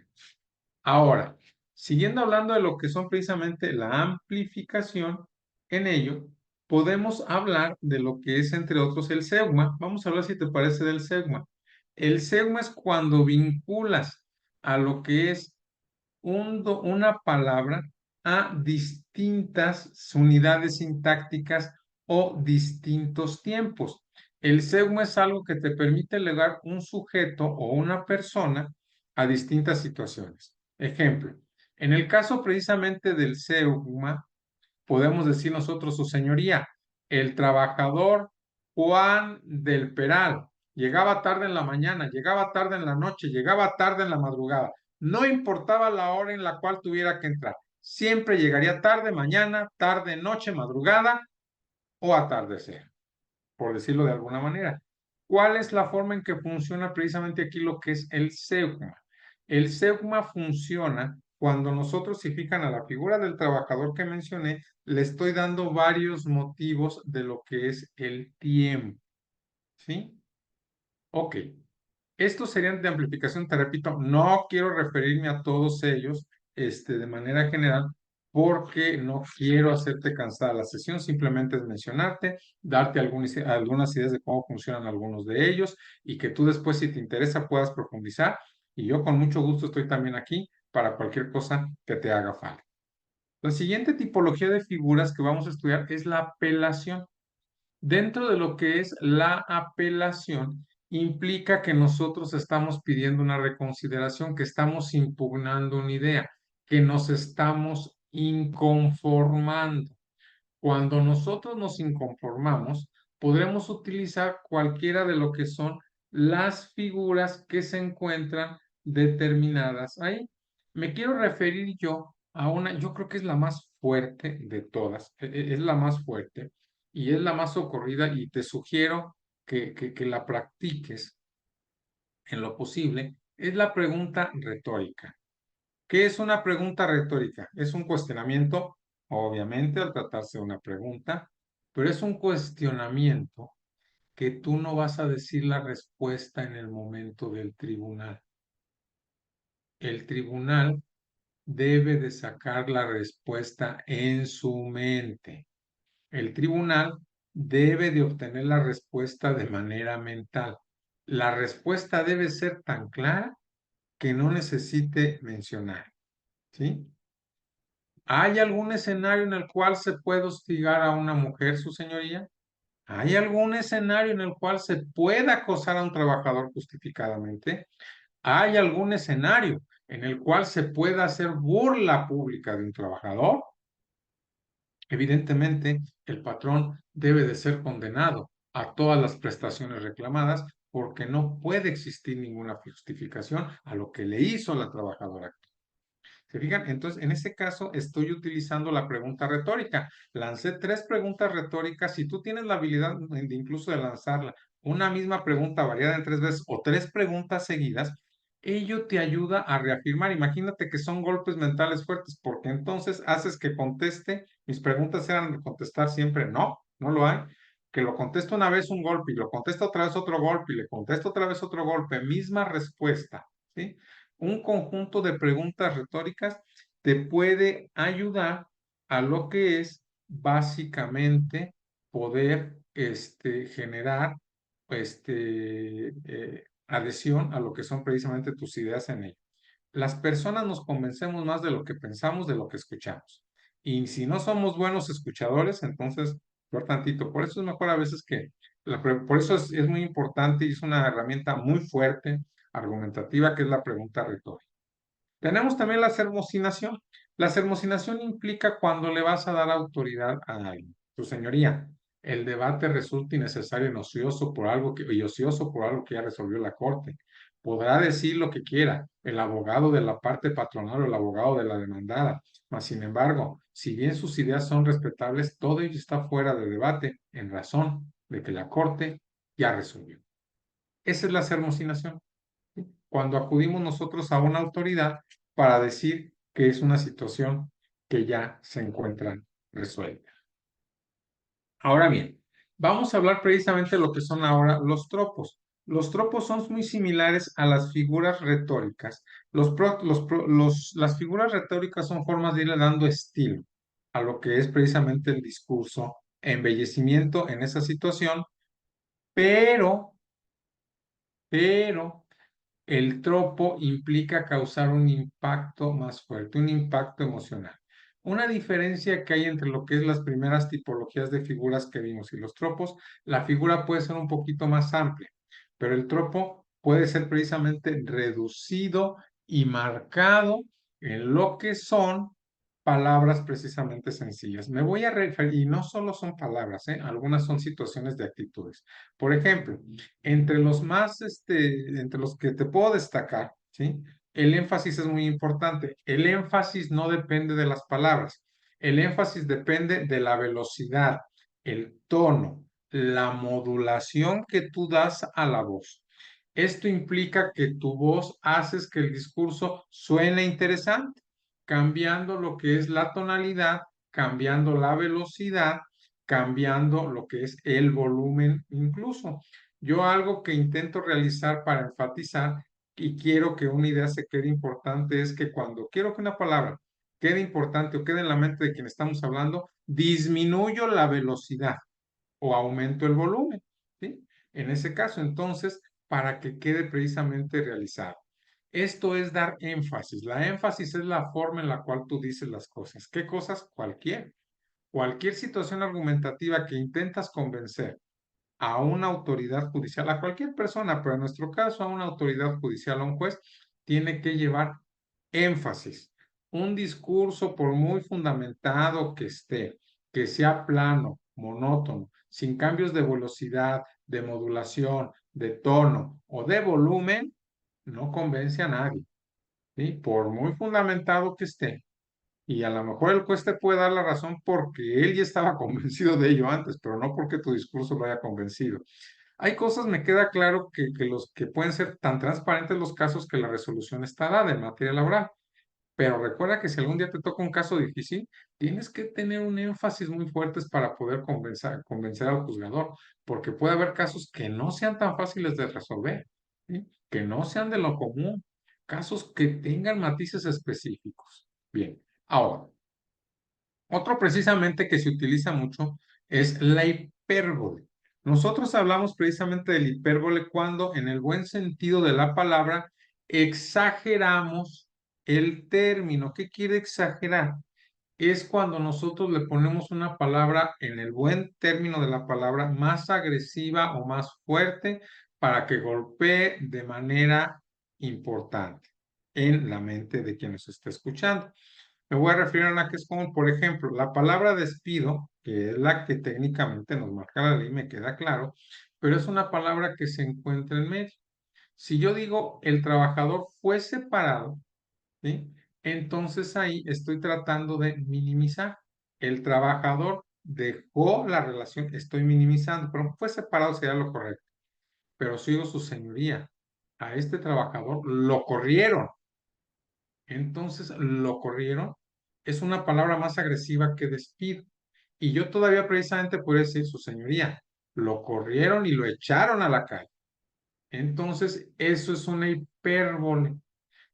Ahora, siguiendo hablando de lo que son precisamente la amplificación, en ello podemos hablar de lo que es, entre otros, el zeugma. Vamos a hablar, si te parece, del zeugma. El zeugma es cuando vinculas a lo que es una palabra a distintas unidades sintácticas o distintos tiempos. El zeugma es algo que te permite elevar un sujeto o una persona a distintas situaciones. Ejemplo, en el caso precisamente del zeugma, podemos decir nosotros, su señoría, el trabajador Juan del Peral, llegaba tarde en la mañana, llegaba tarde en la noche, llegaba tarde en la madrugada. No importaba la hora en la cual tuviera que entrar. Siempre llegaría tarde, mañana, tarde, noche, madrugada o atardecer, por decirlo de alguna manera. ¿Cuál es la forma en que funciona precisamente aquí lo que es el zeugma? El zeugma funciona cuando nosotros, si fijan a la figura del trabajador que mencioné, le estoy dando varios motivos de lo que es el tiempo. ¿Sí? Ok. Estos serían de amplificación, te repito, no quiero referirme a todos ellos de manera general porque no quiero hacerte cansada la sesión, simplemente es mencionarte, darte algunas ideas de cómo funcionan algunos de ellos y que tú después, si te interesa, puedas profundizar y yo con mucho gusto estoy también aquí para cualquier cosa que te haga falta. La siguiente tipología de figuras que vamos a estudiar es la apelación. Dentro de lo que es la apelación, implica que nosotros estamos pidiendo una reconsideración, que estamos impugnando una idea, que nos estamos inconformando. Cuando nosotros nos inconformamos, podremos utilizar cualquiera de lo que son las figuras que se encuentran determinadas ahí. Me quiero referir yo a una, yo creo que es la más fuerte de todas, es la más fuerte y es la más socorrida y te sugiero que la practiques en lo posible, es la pregunta retórica. ¿Qué es una pregunta retórica? Es un cuestionamiento, obviamente, al tratarse de una pregunta, pero es un cuestionamiento que tú no vas a decir la respuesta en el momento del tribunal. El tribunal debe de sacar la respuesta en su mente. El tribunal debe de obtener la respuesta de manera mental. La respuesta debe ser tan clara que no necesite mencionar, ¿sí? ¿Hay algún escenario en el cual se puede hostigar a una mujer, su señoría? ¿Hay algún escenario en el cual se pueda acosar a un trabajador justificadamente? ¿Hay algún escenario en el cual se pueda hacer burla pública de un trabajador? Evidentemente, el patrón debe de ser condenado a todas las prestaciones reclamadas porque no puede existir ninguna justificación a lo que le hizo la trabajadora. ¿Se fijan? Entonces, en ese caso, estoy utilizando la pregunta retórica. Lancé 3 preguntas retóricas. Si tú tienes la habilidad de incluso de lanzarla, una misma pregunta variada en 3 veces o 3 preguntas seguidas, ello te ayuda a reafirmar. Imagínate que son golpes mentales fuertes, porque entonces haces que conteste. Mis preguntas eran de contestar siempre, no, no lo hay. Que lo contesto una vez un golpe y lo contesto otra vez otro golpe y le contesto otra vez otro golpe, misma respuesta, ¿sí? Un conjunto de preguntas retóricas te puede ayudar a lo que es básicamente poder generar adhesión a lo que son precisamente tus ideas en ello. Las personas nos convencemos más de lo que pensamos, de lo que escuchamos. Y si no somos buenos escuchadores, entonces, por tantito, por eso es mejor a veces por eso es muy importante y es una herramienta muy fuerte, argumentativa, que es la pregunta retórica. Tenemos también la sermocinación. La sermocinación implica cuando le vas a dar autoridad a alguien. Su señoría, el debate resulta innecesario y ocioso por algo que ya resolvió la corte. Podrá decir lo que quiera el abogado de la parte patronal o el abogado de la demandada, mas sin embargo, si bien sus ideas son respetables, todo ello está fuera de debate en razón de que la corte ya resolvió. Esa es la sermocinación. Cuando acudimos nosotros a una autoridad para decir que es una situación que ya se encuentra resuelta. Ahora bien, vamos a hablar precisamente de lo que son ahora los tropos. Los tropos son muy similares a las figuras retóricas. Las figuras retóricas son formas de irle dando estilo a lo que es precisamente el discurso, embellecimiento en esa situación, pero el tropo implica causar un impacto más fuerte, un impacto emocional. Una diferencia que hay entre lo que es las primeras tipologías de figuras que vimos y los tropos, la figura puede ser un poquito más amplia, pero el tropo puede ser precisamente reducido y marcado en lo que son palabras precisamente sencillas. Me voy a referir, y no solo son palabras, algunas son situaciones de actitudes. Por ejemplo, entre los que te puedo destacar, ¿sí? El énfasis es muy importante. El énfasis no depende de las palabras. El énfasis depende de la velocidad, el tono, la modulación que tú das a la voz. Esto implica que tu voz haces que el discurso suene interesante, cambiando lo que es la tonalidad, cambiando la velocidad, cambiando lo que es el volumen incluso. Yo algo que intento realizar para enfatizar y quiero que una idea se quede importante es que cuando quiero que una palabra quede importante o quede en la mente de quien estamos hablando, disminuyo la velocidad o aumento el volumen, ¿sí? En ese caso, entonces, para que quede precisamente realizado. Esto es dar énfasis. La énfasis es la forma en la cual tú dices las cosas. ¿Qué cosas? Cualquier situación argumentativa que intentas convencer a una autoridad judicial, a cualquier persona, pero en nuestro caso a una autoridad judicial, a un juez, tiene que llevar énfasis. Un discurso, por muy fundamentado que esté, que sea plano, monótono, sin cambios de velocidad, de modulación, de tono o de volumen, no convence a nadie, ¿sí? Por muy fundamentado que esté. Y a lo mejor el juez te puede dar la razón porque él ya estaba convencido de ello antes, pero no porque tu discurso lo haya convencido. Hay cosas, me queda claro, que los que pueden ser tan transparentes los casos que la resolución está dada en materia laboral. Pero recuerda que si algún día te toca un caso difícil, tienes que tener un énfasis muy fuerte para poder convencer al juzgador, porque puede haber casos que no sean tan fáciles de resolver, ¿sí? Que no sean de lo común, casos que tengan matices específicos. Bien, ahora, otro precisamente que se utiliza mucho es la hipérbole. Nosotros hablamos precisamente del hipérbole cuando, en el buen sentido de la palabra, exageramos el término. ¿Qué quiere exagerar? Es cuando nosotros le ponemos una palabra, en el buen término de la palabra, más agresiva o más fuerte para que golpee de manera importante en la mente de quien nos está escuchando. Me voy a referir a una que es como, por ejemplo, la palabra despido, que es la que técnicamente nos marca la ley, me queda claro, pero es una palabra que se encuentra en medio. Si yo digo el trabajador fue separado, ¿sí? Entonces ahí estoy tratando de minimizar. El trabajador dejó la relación, estoy minimizando, pero fue separado sería lo correcto. Pero sigo su señoría. A este trabajador lo corrieron. Entonces lo corrieron. Es una palabra más agresiva que despido. Y yo todavía precisamente puedo decir su señoría. Lo corrieron y lo echaron a la calle. Entonces eso es una hipérbole.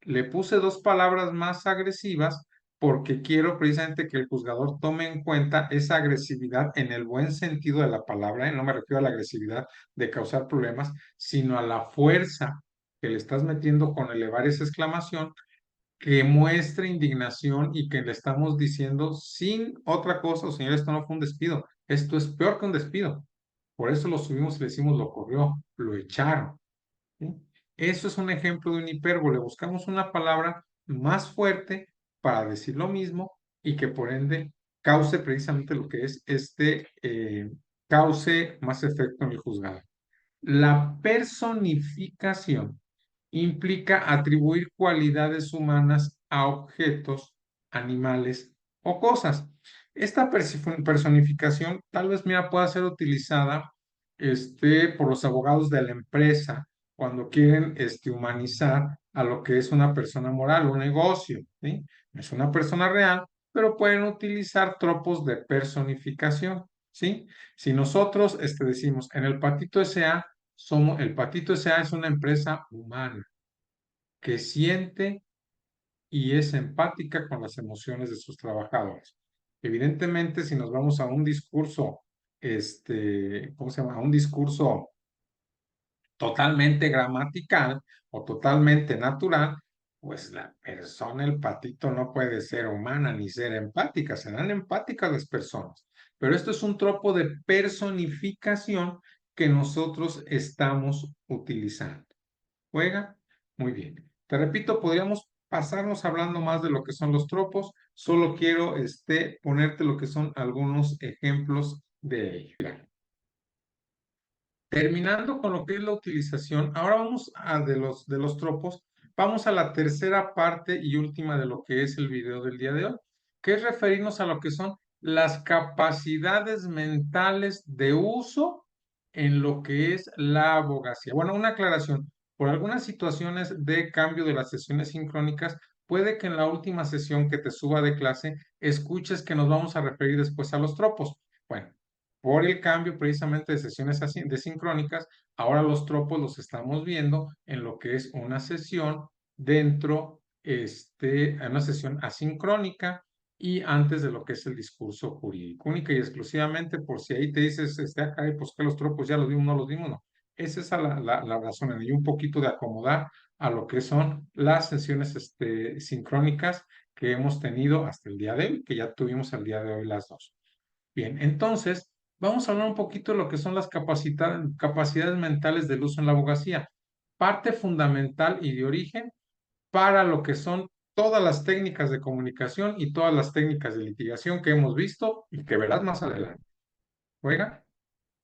Le puse dos palabras más agresivas porque quiero precisamente que el juzgador tome en cuenta esa agresividad en el buen sentido de la palabra, y no me refiero a la agresividad de causar problemas, sino a la fuerza que le estás metiendo con elevar esa exclamación, que muestre indignación y que le estamos diciendo sin otra cosa, señor, esto no fue un despido, esto es peor que un despido. Por eso lo subimos y le decimos lo corrió, lo echaron. ¿Sí? Eso es un ejemplo de un hipérbole. Buscamos una palabra más fuerte para decir lo mismo y que por ende cause precisamente lo que es cause más efecto en el juzgado. La personificación implica atribuir cualidades humanas a objetos, animales o cosas. Esta personificación tal vez mira, pueda ser utilizada por los abogados de la empresa cuando quieren humanizar a lo que es una persona moral, un negocio, ¿sí? No es una persona real, pero pueden utilizar tropos de personificación, ¿sí? Si nosotros decimos en el Patito S.A. El Patito S.A. es una empresa humana que siente y es empática con las emociones de sus trabajadores. Evidentemente, si nos vamos a un discurso, ¿cómo se llama? A un discurso totalmente gramatical o totalmente natural, pues la persona, el patito, no puede ser humana ni ser empática, serán empáticas las personas. Pero esto es un tropo de personificación que nosotros estamos utilizando. ¿Juega? Muy bien. Te repito, podríamos pasarnos hablando más de lo que son los tropos. Solo quiero ponerte lo que son algunos ejemplos de ello. Terminando con lo que es la utilización, ahora vamos a de los tropos, vamos a la tercera parte y última de lo que es el video del día de hoy, que es referirnos a lo que son las capacidades mentales de uso en lo que es la abogacía. Bueno, una aclaración, por algunas situaciones de cambio de las sesiones sincrónicas, puede que en la última sesión que te suba de clase escuches que nos vamos a referir después a los tropos. Bueno, por el cambio precisamente de sesiones sincrónicas, ahora los tropos los estamos viendo en lo que es una sesión dentro, una sesión asincrónica y antes de lo que es el discurso jurídico. Única y exclusivamente por si ahí te dices, acá, pues que los tropos ya los dimos, no los dimos, no. Esa es la razón, y un poquito de acomodar a lo que son las sesiones sincrónicas que hemos tenido hasta el día de hoy, que ya tuvimos el día de hoy las dos. Bien, entonces vamos a hablar un poquito de lo que son las capacidades mentales del uso en la abogacía. Parte fundamental y de origen para lo que son todas las técnicas de comunicación y todas las técnicas de litigación que hemos visto y que verás más adelante. ¿Juega?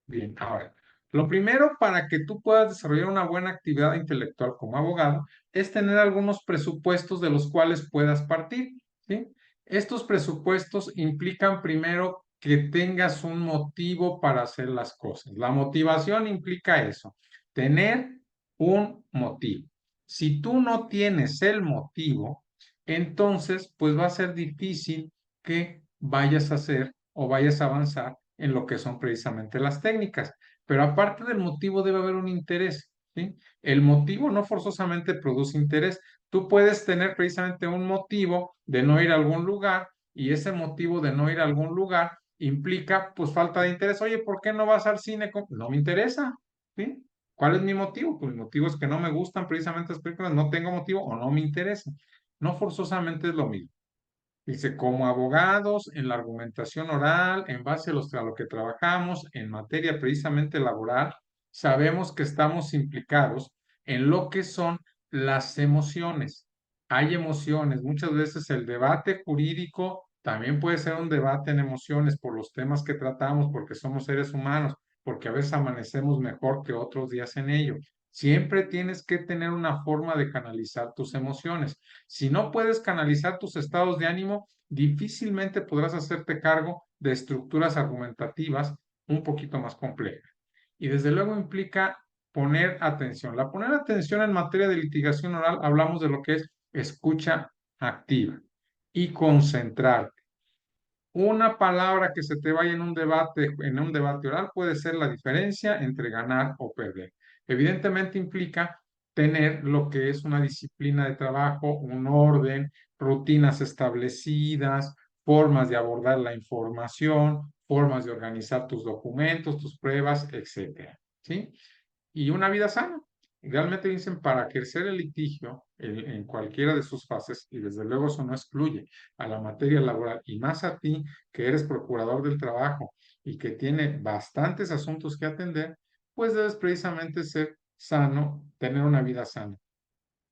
Bien, ahora, lo primero para que tú puedas desarrollar una buena actividad intelectual como abogado es tener algunos presupuestos de los cuales puedas partir, ¿sí? Estos presupuestos implican primero que tengas un motivo para hacer las cosas. La motivación implica eso, tener un motivo. Si tú no tienes el motivo, entonces pues va a ser difícil que vayas a hacer o vayas a avanzar en lo que son precisamente las técnicas. Pero aparte del motivo debe haber un interés, ¿sí? El motivo no forzosamente produce interés. Tú puedes tener precisamente un motivo de no ir a algún lugar y ese motivo de no ir a algún lugar implica pues falta de interés. Oye, ¿por qué no vas al cine? No me interesa, ¿sí? ¿Cuál es mi motivo? Pues mi motivo es que no me gustan precisamente las películas, no tengo motivo o no me interesa. No forzosamente es lo mismo. Dice, como abogados, en la argumentación oral, en base a lo que trabajamos en materia precisamente laboral, sabemos que estamos implicados en lo que son las emociones. Hay emociones, muchas veces el debate jurídico también puede ser un debate en emociones por los temas que tratamos, porque somos seres humanos, porque a veces amanecemos mejor que otros días en ello. Siempre tienes que tener una forma de canalizar tus emociones. Si no puedes canalizar tus estados de ánimo, difícilmente podrás hacerte cargo de estructuras argumentativas un poquito más complejas. Y desde luego implica poner atención. La poner atención en materia de litigación oral, hablamos de lo que es escucha activa y concentrarte. Una palabra que se te vaya en un debate oral puede ser la diferencia entre ganar o perder. Evidentemente implica tener lo que es una disciplina de trabajo, un orden, rutinas establecidas, formas de abordar la información, formas de organizar tus documentos, tus pruebas, etcétera, ¿sí? Y una vida sana. Realmente dicen para ejercer el litigio en cualquiera de sus fases, y desde luego eso no excluye a la materia laboral, y más a ti que eres procurador del trabajo y que tiene bastantes asuntos que atender, pues debes precisamente ser sano, tener una vida sana.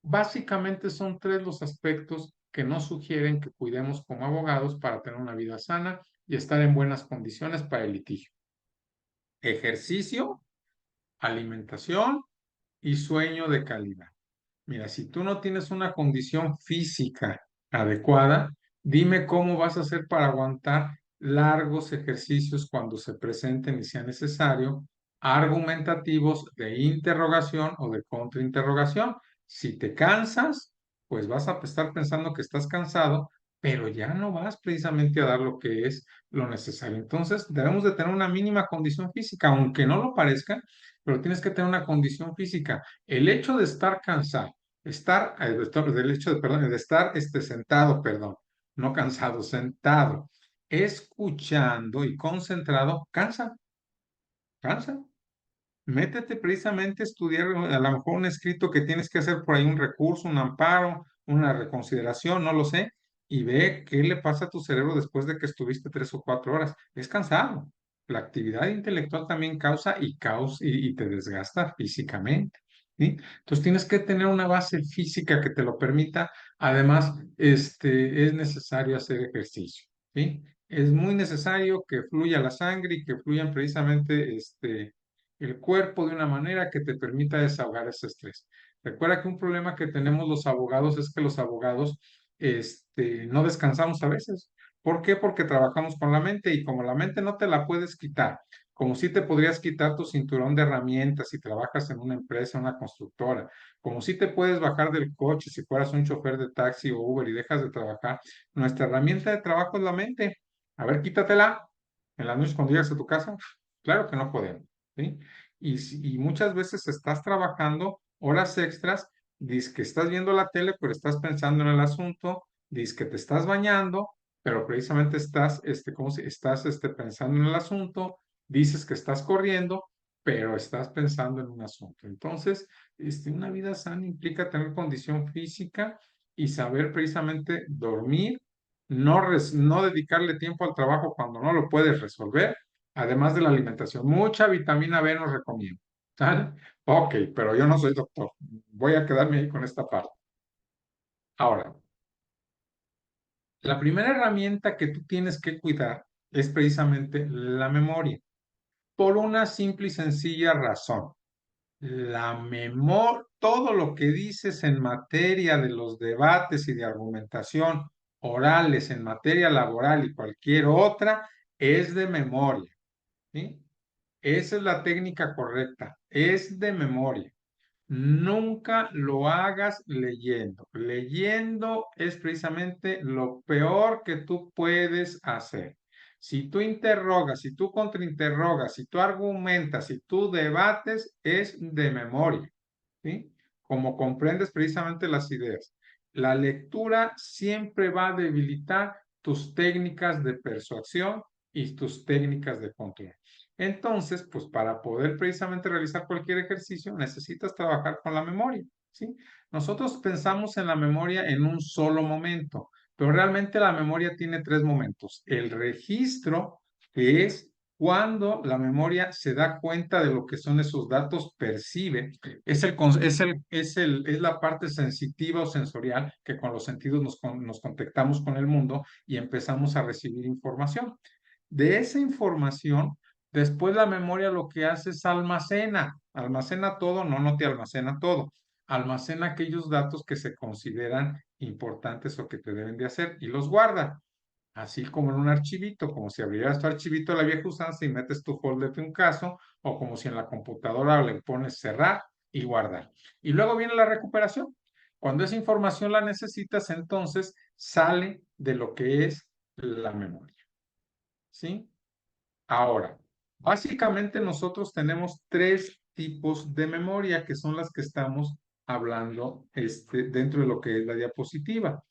Básicamente son tres los aspectos que nos sugieren que cuidemos como abogados para tener una vida sana y estar en buenas condiciones para el litigio. Ejercicio, alimentación y sueño de calidad. Mira, si tú no tienes una condición física adecuada, dime cómo vas a hacer para aguantar largos ejercicios cuando se presenten y sea necesario, argumentativos de interrogación o de contrainterrogación. Si te cansas, pues vas a estar pensando que estás cansado, pero ya no vas precisamente a dar lo que es lo necesario. Entonces, debemos de tener una mínima condición física, aunque no lo parezca, pero tienes que tener una condición física. El hecho de estar cansado, del hecho de, perdón, de estar sentado, perdón, no cansado, sentado, escuchando y concentrado, cansa. Métete precisamente a estudiar a lo mejor un escrito que tienes que hacer por ahí, un recurso, un amparo, una reconsideración, no lo sé, y ve qué le pasa a tu cerebro después de que estuviste 3 o 4 horas. Es cansado. La actividad intelectual también causa y te desgasta físicamente. ¿Sí? Entonces tienes que tener una base física que te lo permita. Además, es necesario hacer ejercicio. ¿Sí? Es muy necesario que fluya la sangre y que fluyan precisamente el cuerpo de una manera que te permita desahogar ese estrés. Recuerda que un problema que tenemos los abogados es que los abogados no descansamos a veces. ¿Por qué? Porque trabajamos con la mente y como la mente no te la puedes quitar, como si te podrías quitar tu cinturón de herramientas si trabajas en una empresa, una constructora, como si te puedes bajar del coche si fueras un chofer de taxi o Uber y dejas de trabajar. Nuestra herramienta de trabajo es la mente. A ver, quítatela en la noche cuando llegas a tu casa. Claro que no podemos. ¿Sí? Y muchas veces estás trabajando horas extras, dices que estás viendo la tele, pero estás pensando en el asunto, dices que te estás bañando, pero precisamente estás, ¿cómo se, estás pensando en el asunto, dices que estás corriendo, pero estás pensando en un asunto. Entonces, una vida sana implica tener condición física y saber precisamente dormir, no dedicarle tiempo al trabajo cuando no lo puedes resolver, además de la alimentación. Mucha vitamina B nos recomiendo. ¿Sale? Ok, pero yo no soy doctor. Voy a quedarme ahí con esta parte. Ahora, la primera herramienta que tú tienes que cuidar es precisamente la memoria, por una simple y sencilla razón. Todo lo que dices en materia de los debates y de argumentación orales, en materia laboral y cualquier otra, es de memoria. ¿Sí? Esa es la técnica correcta, es de memoria. Nunca lo hagas leyendo. Leyendo es precisamente lo peor que tú puedes hacer. Si tú interrogas, si tú contrainterrogas, si tú argumentas, si tú debates, es de memoria. ¿Sí? Como comprendes precisamente las ideas. La lectura siempre va a debilitar tus técnicas de persuasión y tus técnicas de control. Entonces, pues para poder precisamente realizar cualquier ejercicio, necesitas trabajar con la memoria, ¿sí? Nosotros pensamos en la memoria en un solo momento, pero realmente la memoria tiene 3 momentos. El registro, que es cuando la memoria se da cuenta de lo que son esos datos, percibe, es la parte sensitiva o sensorial que con los sentidos nos contactamos con el mundo y empezamos a recibir información. De esa información, después la memoria lo que hace es almacena todo, no te almacena todo, almacena aquellos datos que se consideran importantes o que te deben de hacer y los guarda, así como en un archivito, como si abrieras tu archivito de la vieja usanza y metes tu folder de un caso, o como si en la computadora le pones cerrar y guardar. Y luego viene la recuperación. Cuando esa información la necesitas, entonces sale de lo que es la memoria. ¿Sí? Ahora, básicamente nosotros tenemos 3 tipos de memoria que son las que estamos hablando dentro de lo que es la diapositiva.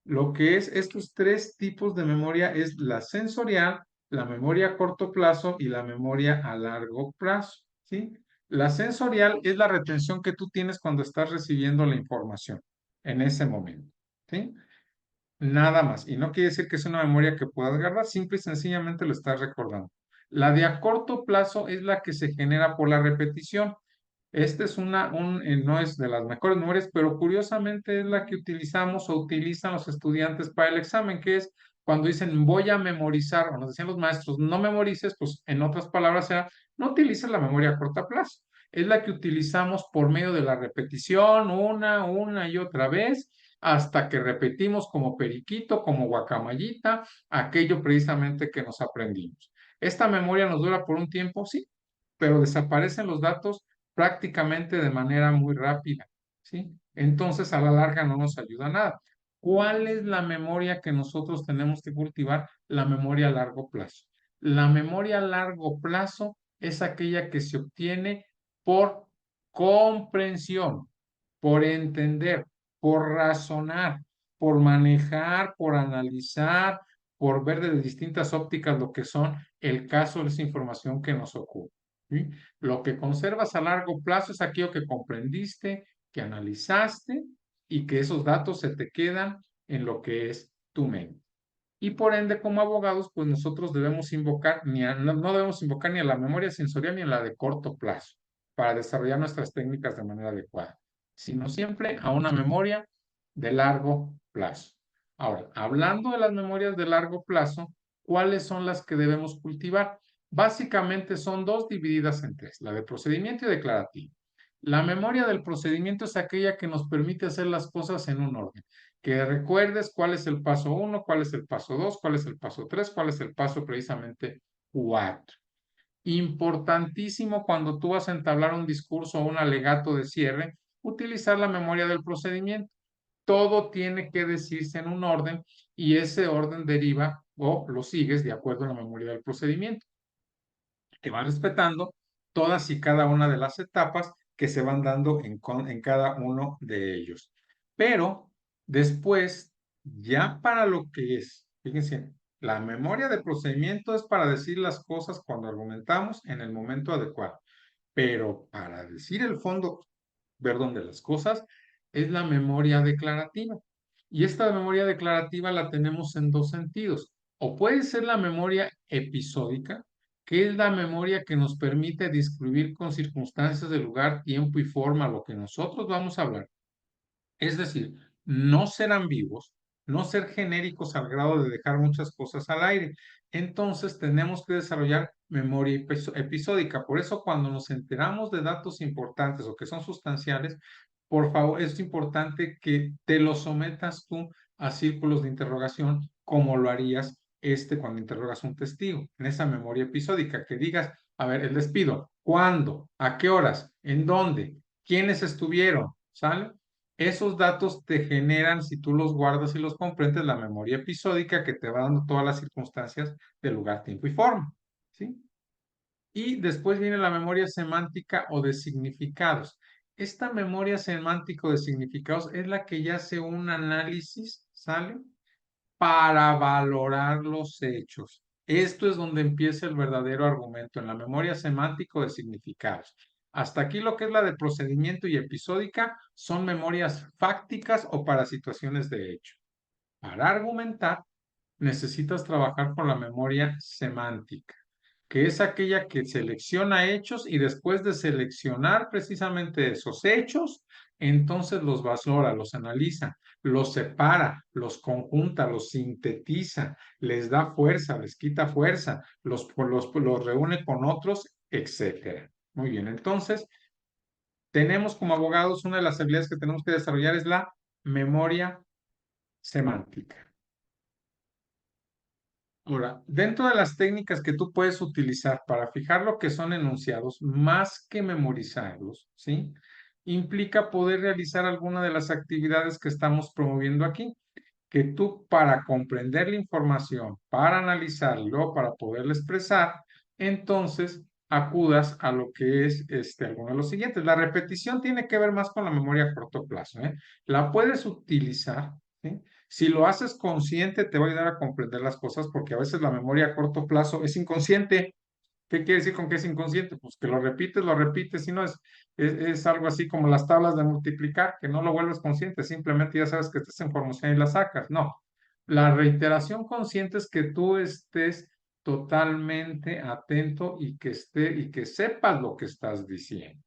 Lo que es estos 3 tipos de memoria es la sensorial, la memoria a corto plazo y la memoria a largo plazo, ¿sí? La sensorial es la retención que tú tienes cuando estás recibiendo la información en ese momento, ¿sí? Nada más. Y no quiere decir que es una memoria que puedas guardar, simple y sencillamente lo estás recordando. La de a corto plazo es la que se genera por la repetición. Esta es no es de las mejores memorias, pero curiosamente es la que utilizamos o utilizan los estudiantes para el examen, que es cuando dicen voy a memorizar, o nos decían los maestros, no memorices, pues en otras palabras sea, no utilices la memoria a corto plazo. Es la que utilizamos por medio de la repetición, una y otra vez, hasta que repetimos como periquito, como guacamayita, aquello precisamente que nos aprendimos. Esta memoria nos dura por un tiempo, sí, pero desaparecen los datos prácticamente de manera muy rápida, ¿sí? Entonces, a la larga no nos ayuda nada. ¿Cuál es la memoria que nosotros tenemos que cultivar? La memoria a largo plazo. La memoria a largo plazo es aquella que se obtiene por comprensión, por entender, por razonar, por manejar, por analizar, por ver desde distintas ópticas lo que son el caso de esa información que nos ocurre, ¿sí? Lo que conservas a largo plazo es aquello que comprendiste, que analizaste y que esos datos se te quedan en lo que es tu mente. Y por ende, como abogados, pues nosotros debemos invocar, no debemos invocar ni a la memoria sensorial ni a la de corto plazo para desarrollar nuestras técnicas de manera adecuada, sino siempre a una memoria de largo plazo. Ahora, hablando de las memorias de largo plazo, ¿cuáles son las que debemos cultivar? Básicamente son dos divididas en tres, la de procedimiento y declarativo. La memoria del procedimiento es aquella que nos permite hacer las cosas en un orden, que recuerdes cuál es el paso 1, cuál es el paso 2, cuál es el paso 3, cuál es el paso precisamente 4. Importantísimo cuando tú vas a entablar un discurso o un alegato de cierre, utilizar la memoria del procedimiento. Todo tiene que decirse en un orden y ese orden deriva o lo sigues de acuerdo a la memoria del procedimiento, que va respetando todas y cada una de las etapas que se van dando en cada uno de ellos. Pero después, ya para lo que es, fíjense, la memoria de procedimiento es para decir las cosas cuando argumentamos en el momento adecuado, pero para decir el fondo, perdón, de las cosas, es la memoria declarativa. Y esta memoria declarativa la tenemos en dos sentidos. O puede ser la memoria episódica, que es la memoria que nos permite describir con circunstancias de lugar, tiempo y forma lo que nosotros vamos a hablar. Es decir, no ser ambiguos, no ser genéricos al grado de dejar muchas cosas al aire. Entonces tenemos que desarrollar memoria episódica. Por eso cuando nos enteramos de datos importantes o que son sustanciales, por favor, es importante que te lo sometas tú a círculos de interrogación como lo harías cuando interrogas a un testigo, en esa memoria episódica, que digas, a ver, el despido, ¿cuándo? ¿A qué horas? ¿En dónde? ¿Quiénes estuvieron? ¿Sale? Esos datos te generan, si tú los guardas y los comprendes, la memoria episódica que te va dando todas las circunstancias de lugar, tiempo y forma, ¿sí? Y después viene la memoria semántica o de significados. Esta memoria semántica o de significados es la que ya hace un análisis, ¿sale? Para valorar los hechos. Esto es donde empieza el verdadero argumento, en la memoria semántica o de significados. Hasta aquí lo que es la de procedimiento y episódica son memorias fácticas o para situaciones de hecho. Para argumentar, necesitas trabajar con la memoria semántica, que es aquella que selecciona hechos y después de seleccionar precisamente esos hechos, entonces los valora, los analiza, los separa, los conjunta, los sintetiza, les da fuerza, les quita fuerza, los reúne con otros, etcétera. Muy bien, entonces tenemos como abogados una de las habilidades que tenemos que desarrollar es la memoria semántica. Ahora, dentro de las técnicas que tú puedes utilizar para fijar lo que son enunciados, más que memorizarlos, ¿sí? Implica poder realizar alguna de las actividades que estamos promoviendo aquí, que tú para comprender la información, para analizarlo, para poderla expresar, entonces acudas a lo que es alguno de los siguientes. La repetición tiene que ver más con la memoria a corto plazo, ¿eh? La puedes utilizar, ¿sí? Si lo haces consciente, te va a ayudar a comprender las cosas porque a veces la memoria a corto plazo es inconsciente. ¿Qué quiere decir con que es inconsciente? Pues que lo repites y no es algo así como las tablas de multiplicar, que no lo vuelves consciente, simplemente ya sabes que esta información y la sacas. No, la reiteración consciente es que tú estés totalmente atento y que sepas lo que estás diciendo.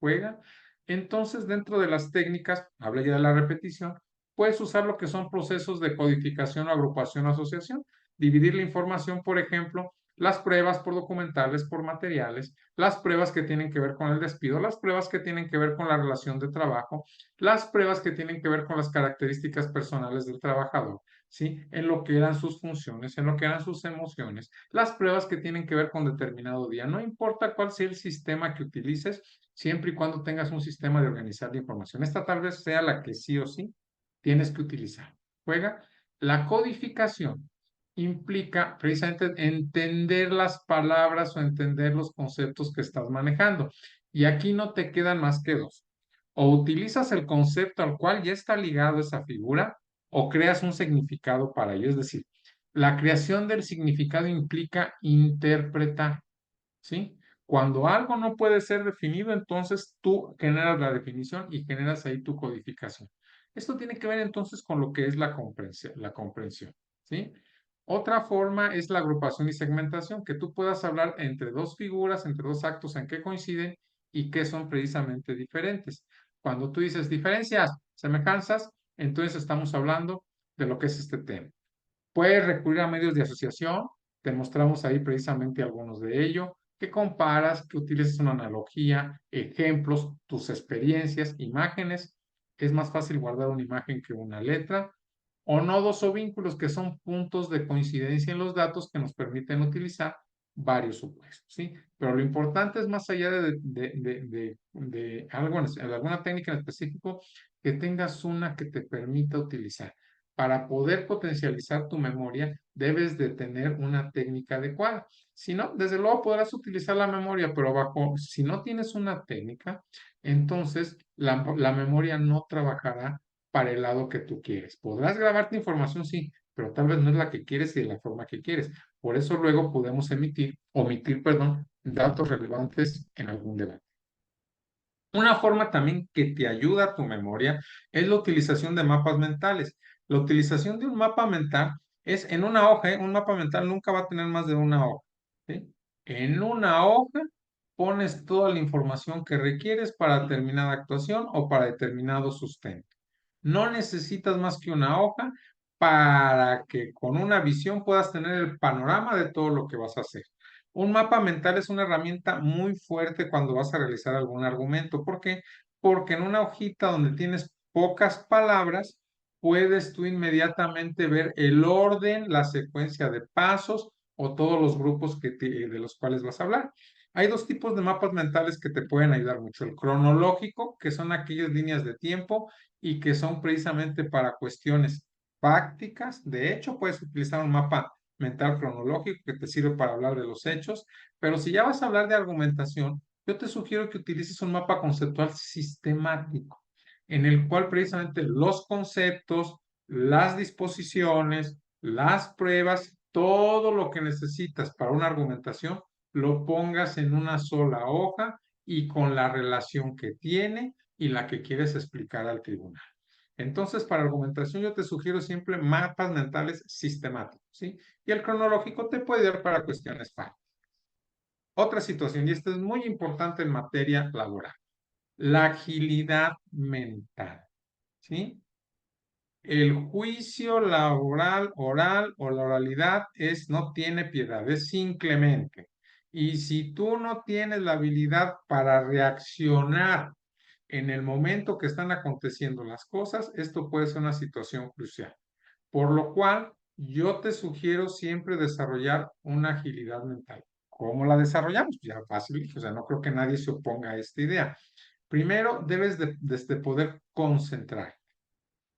¿Juega? Entonces, dentro de las técnicas, habla ya de la repetición, puedes usar lo que son procesos de codificación, agrupación, asociación, dividir la información, por ejemplo, las pruebas por documentales, por materiales, las pruebas que tienen que ver con el despido, las pruebas que tienen que ver con la relación de trabajo, las pruebas que tienen que ver con las características personales del trabajador, ¿sí? En lo que eran sus funciones, en lo que eran sus emociones, las pruebas que tienen que ver con determinado día. No importa cuál sea el sistema que utilices, siempre y cuando tengas un sistema de organizar la información. Esta tal vez sea la que sí o sí tienes que utilizar. Juega. La codificación implica precisamente entender las palabras o entender los conceptos que estás manejando. Y aquí no te quedan más que dos. O utilizas el concepto al cual ya está ligado esa figura o creas un significado para ello. Es decir, la creación del significado implica interpretar, ¿sí? Cuando algo no puede ser definido, entonces tú generas la definición y generas ahí tu codificación. Esto tiene que ver entonces con lo que es la comprensión, ¿sí? Otra forma es la agrupación y segmentación, que tú puedas hablar entre dos figuras, entre dos actos en que coinciden y que son precisamente diferentes. Cuando tú dices diferencias, semejanzas, entonces estamos hablando de lo que es este tema. Puedes recurrir a medios de asociación, te mostramos ahí precisamente algunos de ellos, que comparas, que utilices una analogía, ejemplos, tus experiencias, imágenes. Es más fácil guardar una imagen que una letra. O nodos o vínculos, que son puntos de coincidencia en los datos que nos permiten utilizar varios supuestos, ¿sí? Pero lo importante es, más allá de algo, de alguna técnica en específico, que tengas una que te permita utilizar. Para poder potencializar tu memoria, debes de tener una técnica adecuada. Si no, desde luego podrás utilizar la memoria, pero si no tienes una técnica, entonces la memoria no trabajará para el lado que tú quieres. Podrás grabarte información, sí, pero tal vez no es la que quieres y de la forma que quieres. Por eso luego podemos omitir, perdón, datos relevantes en algún debate. Una forma también que te ayuda a tu memoria es la utilización de mapas mentales. La utilización de un mapa mental es en una hoja, ¿eh? Un mapa mental nunca va a tener más de una hoja, ¿sí? En una hoja pones toda la información que requieres para determinada actuación o para determinado sustento. No necesitas más que una hoja para que con una visión puedas tener el panorama de todo lo que vas a hacer. Un mapa mental es una herramienta muy fuerte cuando vas a realizar algún argumento. ¿Por qué? Porque en una hojita donde tienes pocas palabras, puedes tú inmediatamente ver el orden, la secuencia de pasos o todos los grupos de los cuales vas a hablar. Hay dos tipos de mapas mentales que te pueden ayudar mucho. El cronológico, que son aquellas líneas de tiempo y que son precisamente para cuestiones prácticas. De hecho, puedes utilizar un mapa mental cronológico que te sirve para hablar de los hechos, pero si ya vas a hablar de argumentación, yo te sugiero que utilices un mapa conceptual sistemático, en el cual precisamente los conceptos, las disposiciones, las pruebas, todo lo que necesitas para una argumentación, lo pongas en una sola hoja y con la relación que tiene y la que quieres explicar al tribunal. Entonces, para argumentación yo te sugiero siempre mapas mentales sistemáticos, ¿sí? Y el cronológico te puede dar para cuestiones prácticas. Otra situación, y esto es muy importante en materia laboral, la agilidad mental, ¿sí? El juicio laboral oral o la oralidad no tiene piedad, es inclemente. Y si tú no tienes la habilidad para reaccionar en el momento que están aconteciendo las cosas, esto puede ser una situación crucial. Por lo cual, yo te sugiero siempre desarrollar una agilidad mental. ¿Cómo la desarrollamos? Ya fácil, o sea, no creo que nadie se oponga a esta idea. Primero, debes de poder concentrar.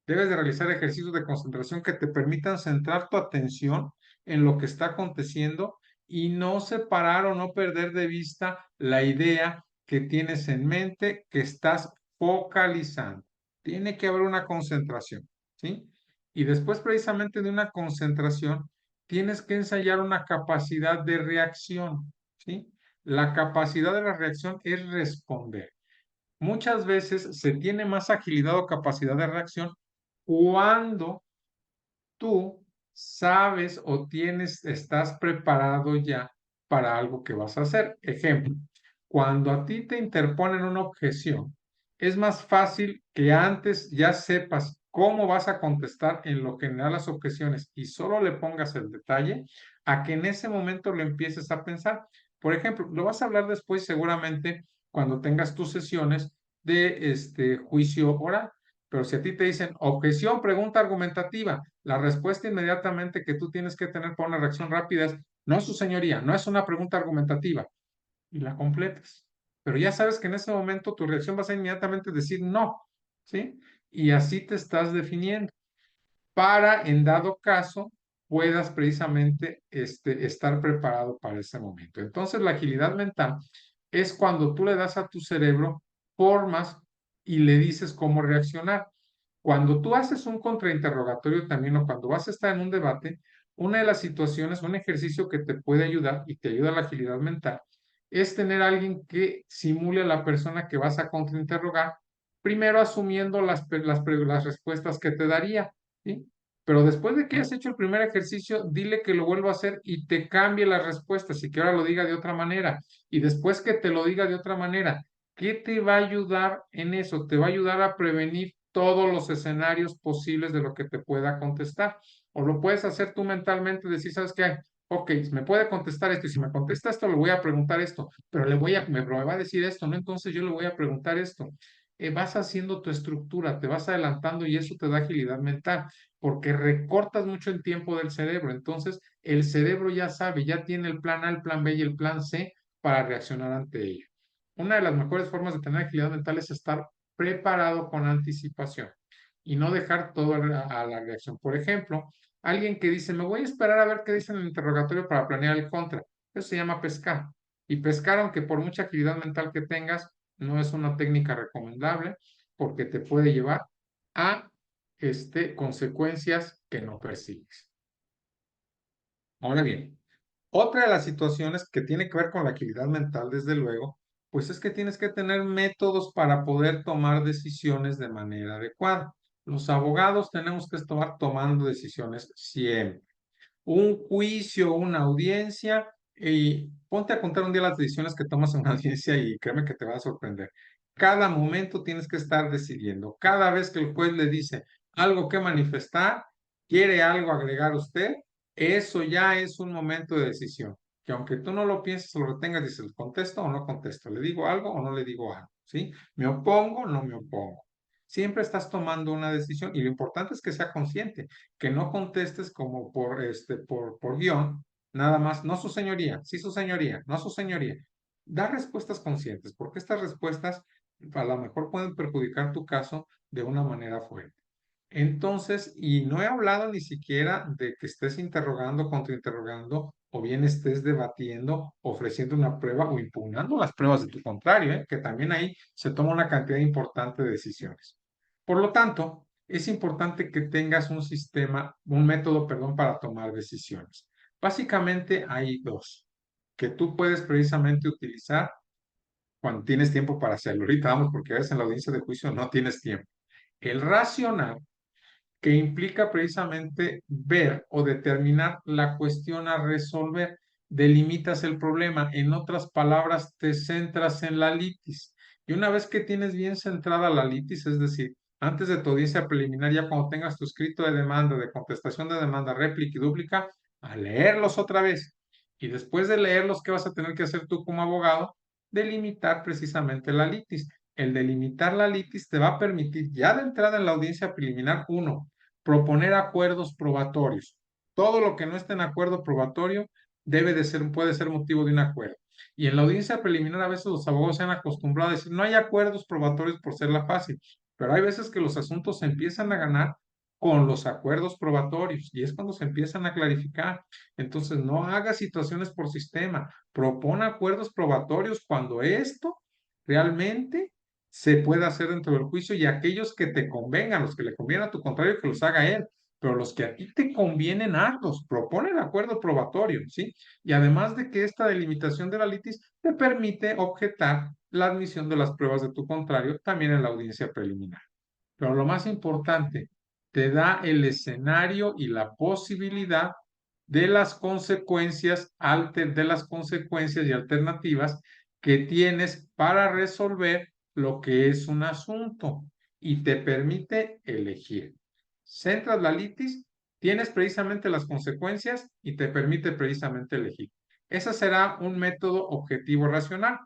Debes de realizar ejercicios de concentración que te permitan centrar tu atención en lo que está aconteciendo y no separar o no perder de vista la idea que tienes en mente, que estás focalizando. Tiene que haber una concentración, ¿sí? Y después precisamente de una concentración, tienes que ensayar una capacidad de reacción, ¿sí? La capacidad de la reacción es responder. Muchas veces se tiene más agilidad o capacidad de reacción cuando tú sabes o estás preparado ya para algo que vas a hacer. Ejemplo, Cuando a ti te interponen una objeción, es más fácil que antes ya sepas cómo vas a contestar en lo general las objeciones y solo le pongas el detalle a que en ese momento lo empieces a pensar. Por ejemplo, lo vas a hablar después seguramente cuando tengas tus sesiones de juicio oral. Pero si a ti te dicen objeción, pregunta argumentativa, la respuesta inmediatamente que tú tienes que tener para una reacción rápida es no, su señoría, no es una pregunta argumentativa y la completas. Pero ya sabes que en ese momento tu reacción va a ser inmediatamente decir no, ¿sí? Y así te estás definiendo para, en dado caso, puedas precisamente estar preparado para ese momento. Entonces, la agilidad mental es cuando tú le das a tu cerebro formas y le dices cómo reaccionar. Cuando tú haces un contrainterrogatorio también o cuando vas a estar en un debate, una de las situaciones, un ejercicio que te puede ayudar y te ayuda a la agilidad mental, es tener a alguien que simule a la persona que vas a contrainterrogar, primero asumiendo las respuestas que te daría, ¿sí? Pero después de que hayas hecho el primer ejercicio, dile que lo vuelva a hacer y te cambie las respuestas y que ahora lo diga de otra manera. Y después que te lo diga de otra manera, ¿qué te va a ayudar en eso? Te va a ayudar a prevenir todos los escenarios posibles de lo que te pueda contestar. O lo puedes hacer tú mentalmente, decir, ¿sabes qué? Ok, me puede contestar esto y si me contesta esto, le voy a preguntar esto, pero me va a decir esto, ¿no? Entonces yo le voy a preguntar esto. Vas haciendo tu estructura, te vas adelantando y eso te da agilidad mental, porque recortas mucho el tiempo del cerebro. Entonces, el cerebro ya sabe, ya tiene el plan A, el plan B y el plan C para reaccionar ante ello. Una de las mejores formas de tener agilidad mental es estar preparado con anticipación y no dejar todo a la reacción. Por ejemplo, alguien que dice, me voy a esperar a ver qué dice en el interrogatorio para planear el contra. Eso se llama pescar. Y pescar, aunque por mucha agilidad mental que tengas, no es una técnica recomendable porque te puede llevar a consecuencias que no persigues. Ahora bien, otra de las situaciones que tiene que ver con la agilidad mental, desde luego, pues es que tienes que tener métodos para poder tomar decisiones de manera adecuada. Los abogados tenemos que estar tomando decisiones siempre. Un juicio, una audiencia, y ponte a contar un día las decisiones que tomas en una audiencia y créeme que te va a sorprender. Cada momento tienes que estar decidiendo. Cada vez que el juez le dice algo que manifestar, quiere algo agregar usted, eso ya es un momento de decisión. Que aunque tú no lo pienses o lo retengas, dices, ¿contesto o no contesto? ¿Le digo algo o no le digo algo? ¿Sí? ¿Me opongo o no me opongo? Siempre estás tomando una decisión y lo importante es que sea consciente, que no contestes como por guión, nada más, no su señoría, sí su señoría, no su señoría. Da respuestas conscientes, porque estas respuestas a lo mejor pueden perjudicar tu caso de una manera fuerte. Entonces, y no he hablado ni siquiera de que estés interrogando, contrainterrogando, o bien estés debatiendo, ofreciendo una prueba o impugnando las pruebas de tu contrario, que también ahí se toma una cantidad importante de decisiones. Por lo tanto, es importante que tengas un sistema, un método, perdón, para tomar decisiones. Básicamente hay dos que tú puedes precisamente utilizar cuando tienes tiempo para hacerlo. Ahorita vamos, porque a veces en la audiencia de juicio no tienes tiempo. El racional, que implica precisamente ver o determinar la cuestión a resolver. Delimitas el problema. En otras palabras, te centras en la litis. Y una vez que tienes bien centrada la litis, es decir, antes de tu audiencia preliminar, ya cuando tengas tu escrito de demanda, de contestación de demanda, réplica y dúplica, a leerlos otra vez. Y después de leerlos, ¿qué vas a tener que hacer tú como abogado? Delimitar precisamente la litis. El delimitar la litis te va a permitir ya de entrada en la audiencia preliminar, uno, proponer acuerdos probatorios. Todo lo que no esté en acuerdo probatorio puede ser motivo de un acuerdo. Y en la audiencia preliminar a veces los abogados se han acostumbrado a decir, no hay acuerdos probatorios por ser la fácil, pero hay veces que los asuntos se empiezan a ganar con los acuerdos probatorios y es cuando se empiezan a clarificar. Entonces, no haga situaciones por sistema, propone acuerdos probatorios cuando esto realmente se puede hacer dentro del juicio y aquellos que te convengan, los que le convienen a tu contrario, que los haga él, pero los que a ti te convienen, hazlos, propone el acuerdo probatorio, ¿sí? Y además de que esta delimitación de la litis te permite objetar la admisión de las pruebas de tu contrario también en la audiencia preliminar. Pero lo más importante, te da el escenario y la posibilidad de las consecuencias y alternativas que tienes para resolver lo que es un asunto y te permite elegir. Centras la litis, tienes precisamente las consecuencias y te permite precisamente elegir. Ese será un método objetivo racional.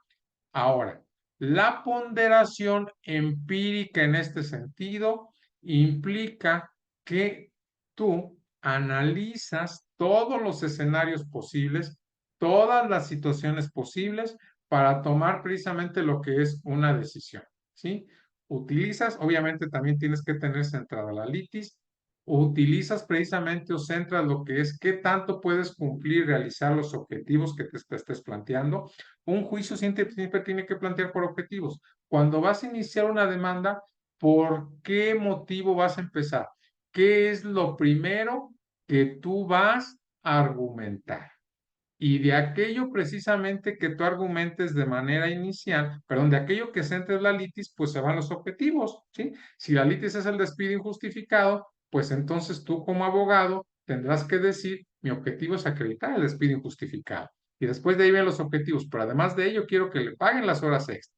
Ahora, la ponderación empírica en este sentido implica que tú analizas todos los escenarios posibles, todas las situaciones posibles para tomar precisamente lo que es una decisión, ¿sí? Utilizas, obviamente también tienes que tener centrada la litis, utilizas precisamente o centras lo que es qué tanto puedes cumplir, realizar los objetivos que te estés planteando. Un juicio siempre tiene que plantear por objetivos. Cuando vas a iniciar una demanda, ¿por qué motivo vas a empezar? ¿Qué es lo primero que tú vas a argumentar? Y de aquello precisamente que tú argumentes de manera inicial, perdón, de aquello que centres la litis, pues se van los objetivos, ¿sí? Si la litis es el despido injustificado, pues entonces tú como abogado tendrás que decir, mi objetivo es acreditar el despido injustificado. Y después de ahí ven los objetivos, pero además de ello quiero que le paguen las horas extras.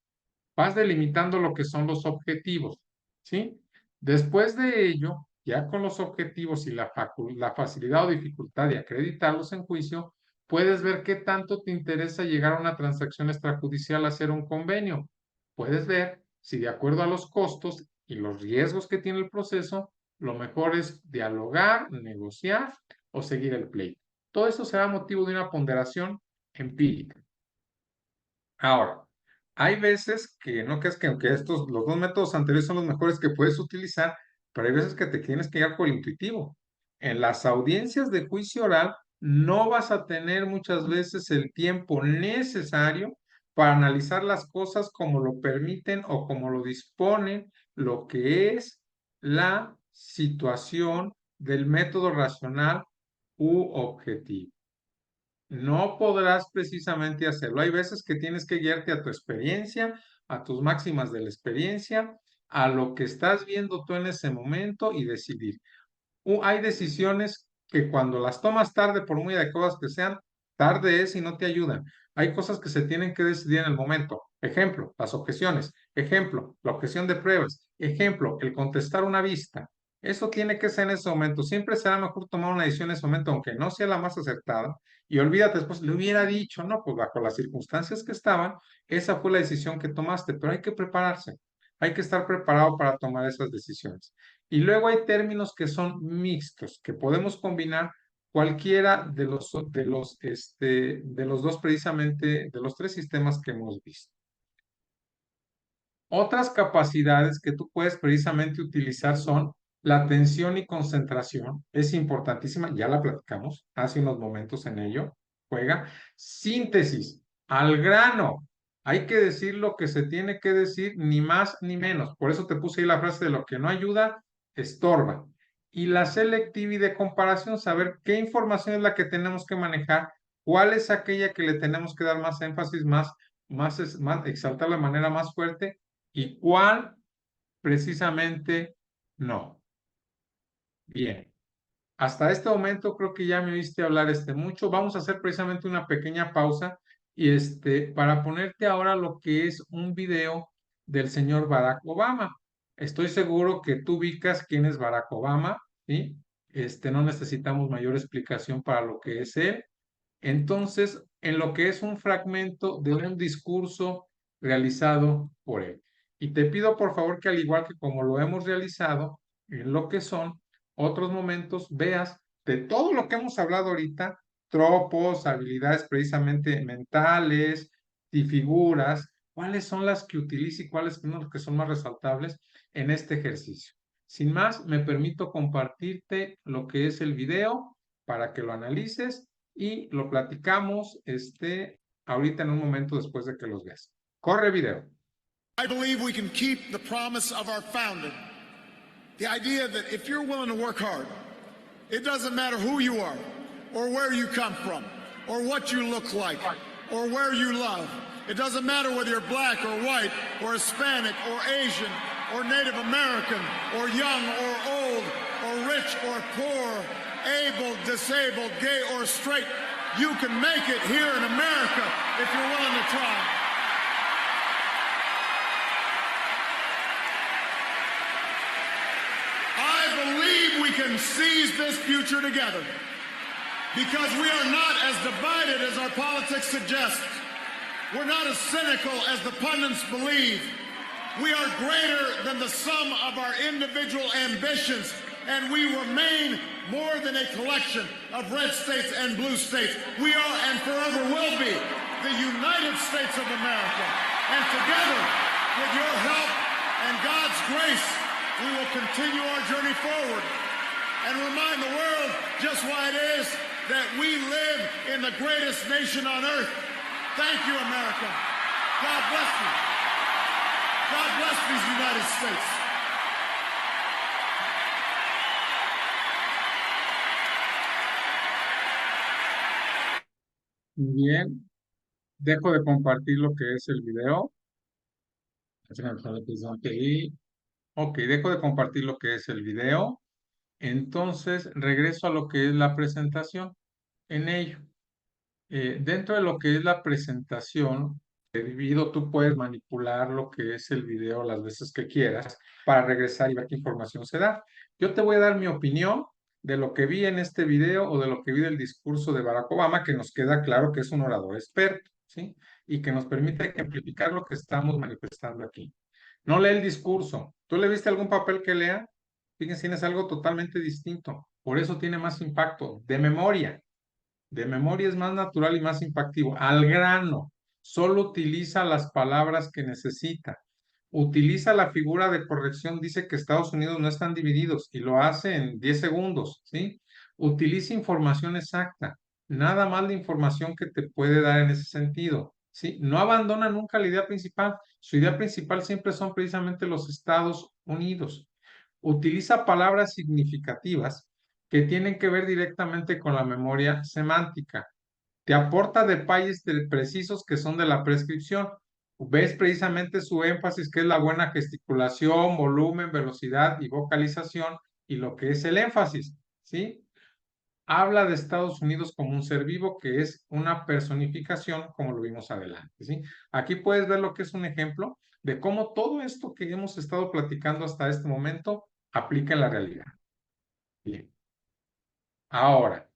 Vas delimitando lo que son los objetivos, ¿sí? Después de ello, ya con los objetivos y la facilidad o dificultad de acreditarlos en juicio, puedes ver qué tanto te interesa llegar a una transacción extrajudicial, hacer un convenio. Puedes ver si de acuerdo a los costos y los riesgos que tiene el proceso, lo mejor es dialogar, negociar o seguir el pleito. Todo eso será motivo de una ponderación empírica. Ahora, hay veces que no crees que aunque los dos métodos anteriores son los mejores que puedes utilizar, pero hay veces que te tienes que ir por el intuitivo. En las audiencias de juicio oral no vas a tener muchas veces el tiempo necesario para analizar las cosas como lo permiten o como lo disponen lo que es la situación del método racional u objetivo. No podrás precisamente hacerlo. Hay veces que tienes que guiarte a tu experiencia, a tus máximas de la experiencia, a lo que estás viendo tú en ese momento y decidir. Hay decisiones que cuando las tomas tarde, por muy adecuadas que sean, tarde es y no te ayudan. Hay cosas que se tienen que decidir en el momento. Ejemplo, las objeciones. Ejemplo, la objeción de pruebas. Ejemplo, el contestar una vista. Eso tiene que ser en ese momento. Siempre será mejor tomar una decisión en ese momento, aunque no sea la más acertada. Y olvídate después, le hubiera dicho, no, pues bajo las circunstancias que estaban, esa fue la decisión que tomaste, pero hay que prepararse. Hay que estar preparado para tomar esas decisiones. Y luego hay términos que son mixtos, que podemos combinar cualquiera de los dos precisamente, de los tres sistemas que hemos visto. Otras capacidades que tú puedes precisamente utilizar son la atención y concentración. Es importantísima, ya la platicamos hace unos momentos en ello. Juega. Síntesis, al grano. Hay que decir lo que se tiene que decir, ni más ni menos. Por eso te puse ahí la frase de lo que no ayuda, estorba. Y la selectividad de comparación, saber qué información es la que tenemos que manejar, cuál es aquella que le tenemos que dar más énfasis, más exaltar de manera más fuerte y cuál precisamente no. Bien. Hasta este momento creo que ya me oíste hablar mucho. Vamos a hacer precisamente una pequeña pausa y para ponerte ahora lo que es un video del señor Barack Obama. Estoy seguro que tú ubicas quién es Barack Obama, ¿sí? No necesitamos mayor explicación para lo que es él. Entonces, en lo que es un fragmento de un discurso realizado por él. Y te pido por favor que al igual que como lo hemos realizado, en lo que son otros momentos, veas de todo lo que hemos hablado ahorita, tropos, habilidades precisamente mentales y figuras, cuáles son las que utiliza y cuáles son las que son más resaltables en este ejercicio. Sin más, me permito compartirte lo que es el video para que lo analices y lo platicamos ahorita en un momento después de que los veas. Corre video. I believe we can keep the promise of our founding. The idea that if you're willing to work hard, it doesn't matter who you are, or where you come from, or what you look like, or where you love. It doesn't matter whether you're black or white, or Hispanic, or Asian, or Native American, or young or old, or rich or poor, able, disabled, gay or straight. You can make it here in America if you're willing to try. can seize this future together. Because we are not as divided as our politics suggests. We're not as cynical as the pundits believe. We are greater than the sum of our individual ambitions, and we remain more than a collection of red states and blue states. We are and forever will be the United States of America. And together, with your help and God's grace, we will continue our journey forward and remind the world just why it is that we live in the greatest nation on earth. Thank you, America. God bless you. God bless these United States. Bien, dejo de compartir lo que es el video. Ok, dejo de compartir lo que es el video. Entonces, regreso a lo que es la presentación en ello. Dentro de lo que es la presentación, dividido, tú puedes manipular lo que es el video las veces que quieras para regresar y ver qué información se da. Yo te voy a dar mi opinión de lo que vi en este video o de lo que vi del discurso de Barack Obama, que nos queda claro que es un orador experto, ¿sí? Y que nos permite ejemplificar lo que estamos manifestando aquí. No lee el discurso. ¿Tú le viste algún papel que lea? Fíjense, tienes algo totalmente distinto. Por eso tiene más impacto. De memoria. De memoria es más natural y más impactivo. Al grano. Solo utiliza las palabras que necesita. Utiliza la figura de corrección. Dice que Estados Unidos no están divididos y lo hace en 10 segundos, ¿sí? Utiliza información exacta. Nada más la información que te puede dar en ese sentido, ¿sí? No abandona nunca la idea principal. Su idea principal siempre son precisamente los Estados Unidos. Utiliza palabras significativas que tienen que ver directamente con la memoria semántica. Te aporta detalles precisos que son de la prescripción. Ves precisamente su énfasis, que es la buena gesticulación, volumen, velocidad y vocalización, y lo que es el énfasis, ¿sí? Habla de Estados Unidos como un ser vivo, que es una personificación, como lo vimos adelante, ¿sí? Aquí puedes ver lo que es un ejemplo de cómo todo esto que hemos estado platicando hasta este momento aplica en la realidad. Bien. Ahora,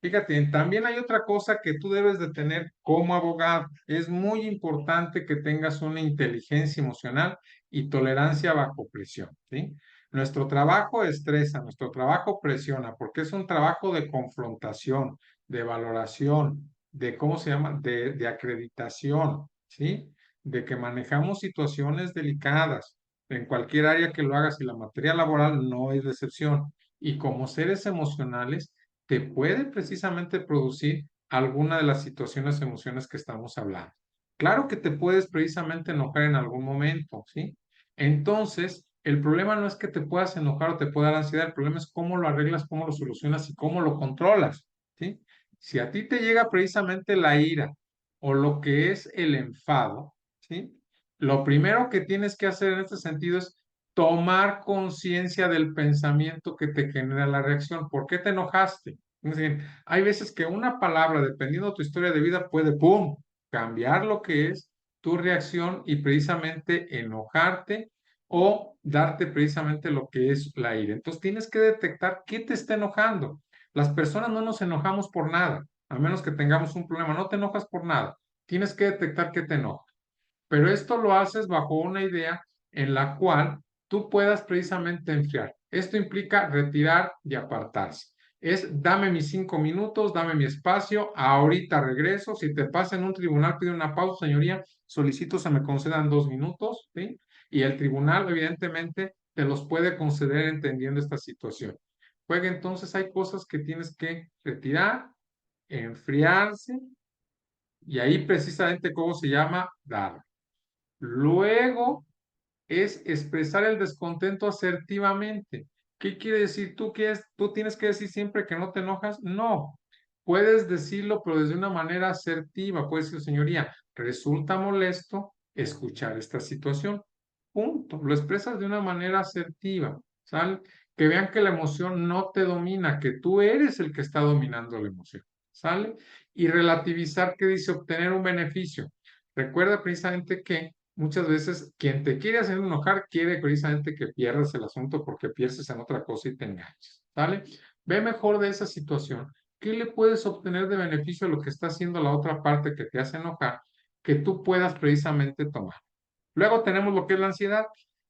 fíjate, también hay otra cosa que tú debes de tener como abogado. Es muy importante que tengas una inteligencia emocional y tolerancia bajo presión, ¿sí? Nuestro trabajo estresa, nuestro trabajo presiona, porque es un trabajo de confrontación, de valoración, de, ¿cómo se llama? De acreditación, ¿sí? De que manejamos situaciones delicadas en cualquier área que lo hagas, y la materia laboral no es de excepción. Y como seres emocionales, te puede precisamente producir alguna de las situaciones, emociones que estamos hablando. Claro que te puedes precisamente enojar en algún momento, ¿sí? Entonces, el problema no es que te puedas enojar o te pueda dar ansiedad, el problema es cómo lo arreglas, cómo lo solucionas y cómo lo controlas, ¿sí? Si a ti te llega precisamente la ira o lo que es el enfado, ¿sí? Lo primero que tienes que hacer en este sentido es tomar conciencia del pensamiento que te genera la reacción. ¿Por qué te enojaste? Es decir, hay veces que una palabra, dependiendo de tu historia de vida, puede, ¡pum!, cambiar lo que es tu reacción y precisamente enojarte o darte precisamente lo que es la ira. Entonces tienes que detectar qué te está enojando. Las personas no nos enojamos por nada, a menos que tengamos un problema. No te enojas por nada. Tienes que detectar qué te enoja. Pero esto lo haces bajo una idea en la cual tú puedas precisamente enfriar. Esto implica retirar y apartarse. Es dame mis 5 minutos, dame mi espacio, ahorita regreso. Si te pasa en un tribunal, pide una pausa, señoría, solicito se me concedan 2 minutos, ¿sí? Y el tribunal evidentemente te los puede conceder entendiendo esta situación. Juega, entonces hay cosas que tienes que retirar, enfriarse, y ahí precisamente, ¿cómo se llama? Dar. Luego es expresar el descontento asertivamente. ¿Qué quiere decir? ¿Tú tienes que decir siempre que no te enojas? No. Puedes decirlo, pero desde una manera asertiva. Puedes decir, señoría, resulta molesto escuchar esta situación. Punto. Lo expresas de una manera asertiva. ¿Sale? Que vean que la emoción no te domina, que tú eres el que está dominando la emoción. ¿Sale? Y relativizar, que dice obtener un beneficio. Recuerda precisamente que muchas veces quien te quiere hacer enojar quiere precisamente que pierdas el asunto porque pienses en otra cosa y te enganches, ¿vale? Ve mejor de esa situación. ¿Qué le puedes obtener de beneficio a lo que está haciendo la otra parte que te hace enojar que tú puedas precisamente tomar? Luego tenemos lo que es la ansiedad.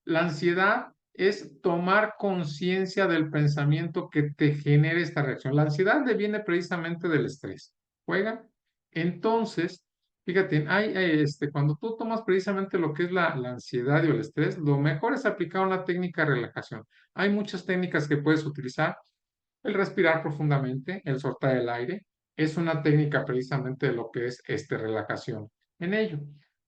La ansiedad es tomar conciencia del pensamiento que te genere esta reacción. La ansiedad viene precisamente del estrés. ¿Juega? Entonces, fíjate, cuando tú tomas precisamente lo que es la ansiedad y el estrés, lo mejor es aplicar una técnica de relajación. Hay muchas técnicas que puedes utilizar. El respirar profundamente, el soltar el aire, es una técnica precisamente de lo que es relajación en ello.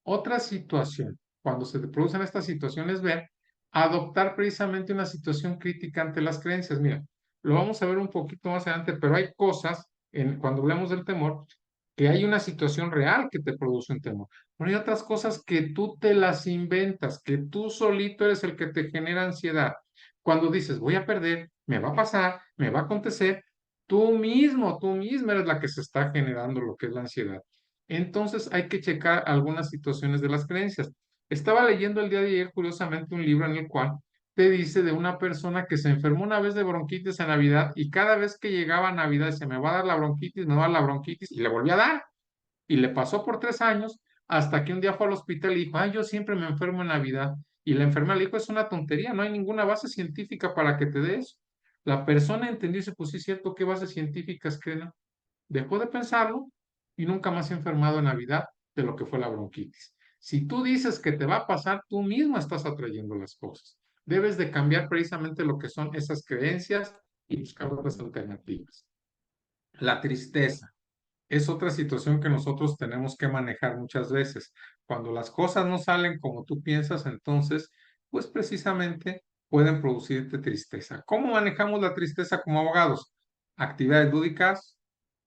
Otra situación, cuando se te producen estas situaciones, ver, adoptar precisamente una situación crítica ante las creencias. Mira, lo vamos a ver un poquito más adelante, pero hay cosas, cuando hablamos del temor, que hay una situación real que te produce un temor. Pero hay otras cosas que tú te las inventas, que tú solito eres el que te genera ansiedad. Cuando dices, voy a perder, me va a pasar, me va a acontecer, tú misma eres la que se está generando lo que es la ansiedad. Entonces hay que checar algunas situaciones de las creencias. Estaba leyendo el día de ayer, curiosamente, un libro en el cual te dice de una persona que se enfermó una vez de bronquitis en Navidad y cada vez que llegaba Navidad se me va a dar la bronquitis, me va a dar la bronquitis y le volvió a dar. Y le pasó por 3 años hasta que un día fue al hospital y dijo, ay, yo siempre me enfermo en Navidad. Y la enfermera le dijo, es una tontería, no hay ninguna base científica para que te dé eso. La persona entendió y dice, pues sí es cierto, ¿qué bases científicas creen? Dejó de pensarlo y nunca más se ha enfermado en Navidad de lo que fue la bronquitis. Si tú dices que te va a pasar, tú mismo estás atrayendo las cosas. Debes de cambiar precisamente lo que son esas creencias y buscar otras alternativas. La tristeza es otra situación que nosotros tenemos que manejar muchas veces. Cuando las cosas no salen como tú piensas, entonces, pues precisamente pueden producirte tristeza. ¿Cómo manejamos la tristeza como abogados? Actividades lúdicas,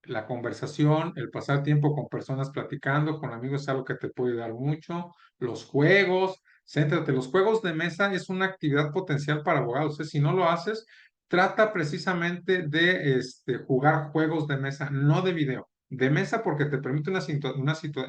la conversación, el pasar tiempo con personas platicando, con amigos es algo que te puede dar mucho. Los juegos, céntrate, los juegos de mesa es una actividad potencial para abogados. Si no lo haces, trata precisamente de jugar juegos de mesa, no de video. De mesa porque te permite una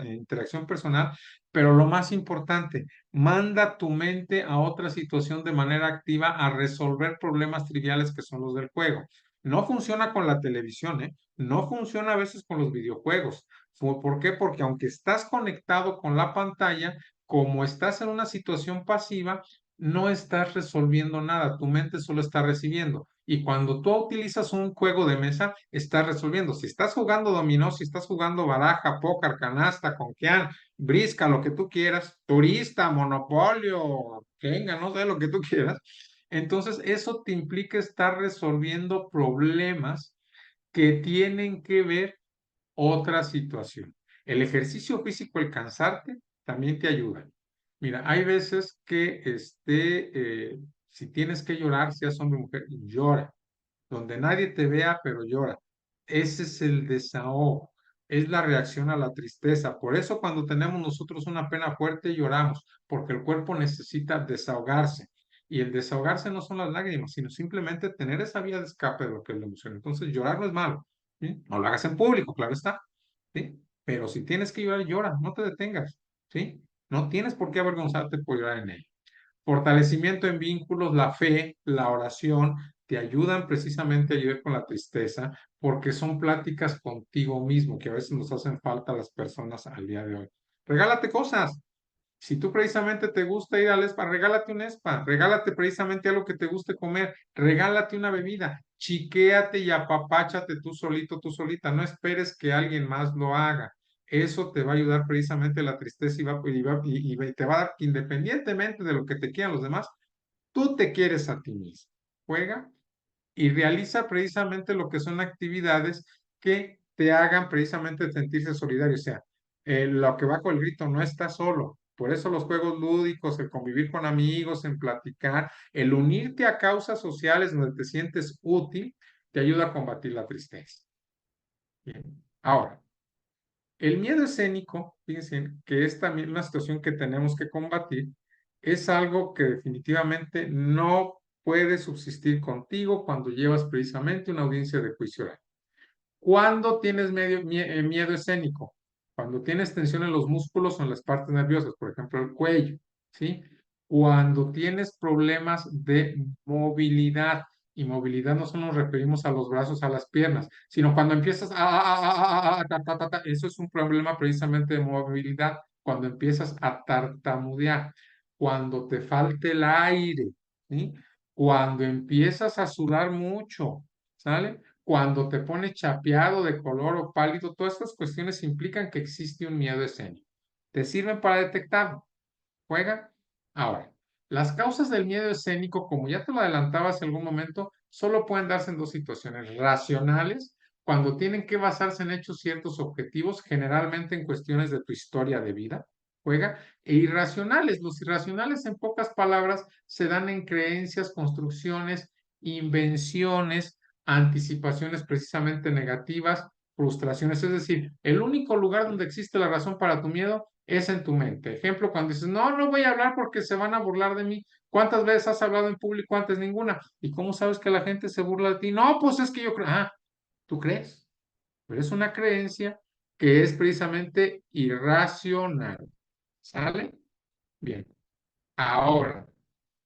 interacción personal, pero lo más importante, manda tu mente a otra situación de manera activa a resolver problemas triviales que son los del juego. No funciona con la televisión, ¿eh? No funciona a veces con los videojuegos. ¿Por qué? Porque aunque estás conectado con la pantalla, como estás en una situación pasiva, no estás resolviendo nada, tu mente solo está recibiendo. Y cuando tú utilizas un juego de mesa, estás resolviendo. Si estás jugando dominó, si estás jugando baraja, póker, canasta, conquian, brisca, lo que tú quieras, turista, monopolio, venga, no sé, lo que tú quieras. Entonces, eso te implica estar resolviendo problemas que tienen que ver otra situación. El ejercicio físico, el cansarte, también te ayuda. Mira, hay veces que si tienes que llorar, seas hombre o mujer, llora. Donde nadie te vea, pero llora. Ese es el desahogo, es la reacción a la tristeza. Por eso cuando tenemos nosotros una pena fuerte, lloramos, porque el cuerpo necesita desahogarse. Y el desahogarse no son las lágrimas, sino simplemente tener esa vía de escape de lo que es la emoción. Entonces, llorar no es malo, ¿sí? No lo hagas en público, claro está, ¿sí? Pero si tienes que llorar, llora, no te detengas, ¿sí? No tienes por qué avergonzarte por llorar en ello. Fortalecimiento en vínculos, la fe, la oración, te ayudan precisamente a ayudar con la tristeza, porque son pláticas contigo mismo que a veces nos hacen falta a las personas al día de hoy. Regálate cosas. Si tú precisamente te gusta ir al spa, regálate un spa, regálate precisamente algo que te guste comer, regálate una bebida, chiquéate y apapáchate tú solito, tú solita, no esperes que alguien más lo haga. Eso te va a ayudar precisamente la tristeza y te va a dar, independientemente de lo que te quieran los demás, tú te quieres a ti mismo. Juega y realiza precisamente lo que son actividades que te hagan precisamente sentirse solidario. O sea, lo que va con el grito, no estás solo. Por eso los juegos lúdicos, el convivir con amigos, en platicar, el unirte a causas sociales donde te sientes útil, te ayuda a combatir la tristeza. Bien. Ahora, el miedo escénico, fíjense que es también una situación que tenemos que combatir, es algo que definitivamente no puede subsistir contigo cuando llevas precisamente una audiencia de juicio oral. ¿Cuándo tienes miedo escénico? Cuando tienes tensión en los músculos o en las partes nerviosas, por ejemplo, el cuello, ¿sí? Cuando tienes problemas de movilidad, y movilidad no solo nos referimos a los brazos, a las piernas, sino cuando empiezas eso es un problema precisamente de movilidad, cuando empiezas a tartamudear, cuando te falte el aire, ¿sí? Cuando empiezas a sudar mucho, ¿sale? Cuando te pones chapeado de color o pálido, todas estas cuestiones implican que existe un miedo escénico. ¿Te sirven para detectarlo? Juega. Ahora, las causas del miedo escénico, como ya te lo adelantaba hace algún momento, solo pueden darse en dos situaciones: racionales, cuando tienen que basarse en hechos ciertos objetivos, generalmente en cuestiones de tu historia de vida, juega, e irracionales. Los irracionales, en pocas palabras, se dan en creencias, construcciones, invenciones, anticipaciones precisamente negativas, frustraciones. Es decir, el único lugar donde existe la razón para tu miedo es en tu mente. Ejemplo, cuando dices, no, no voy a hablar porque se van a burlar de mí. ¿Cuántas veces has hablado en público antes? Ninguna. ¿Y cómo sabes que la gente se burla de ti? No, pues es que yo creo. Ah, ¿tú crees? Pero es una creencia que es precisamente irracional. ¿Sale? Bien. Ahora,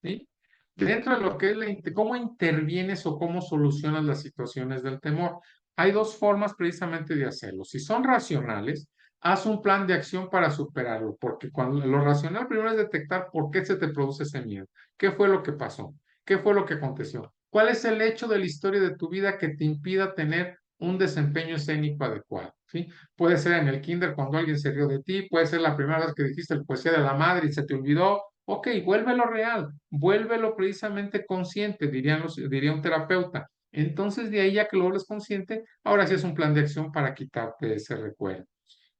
¿sí? Dentro de lo que es cómo intervienes o cómo solucionas las situaciones del temor, hay dos formas precisamente de hacerlo. Si son racionales, haz un plan de acción para superarlo, porque cuando lo racional primero es detectar por qué se te produce ese miedo, qué fue lo que pasó, qué fue lo que aconteció, cuál es el hecho de la historia de tu vida que te impida tener un desempeño escénico adecuado, ¿sí? Puede ser en el kinder cuando alguien se rió de ti, puede ser la primera vez que dijiste el poesía de la madre y se te olvidó. Ok, vuélvelo real, vuélvelo precisamente consciente, diría un terapeuta. Entonces, de ahí ya que lo vuelves consciente, ahora sí es un plan de acción para quitarte ese recuerdo.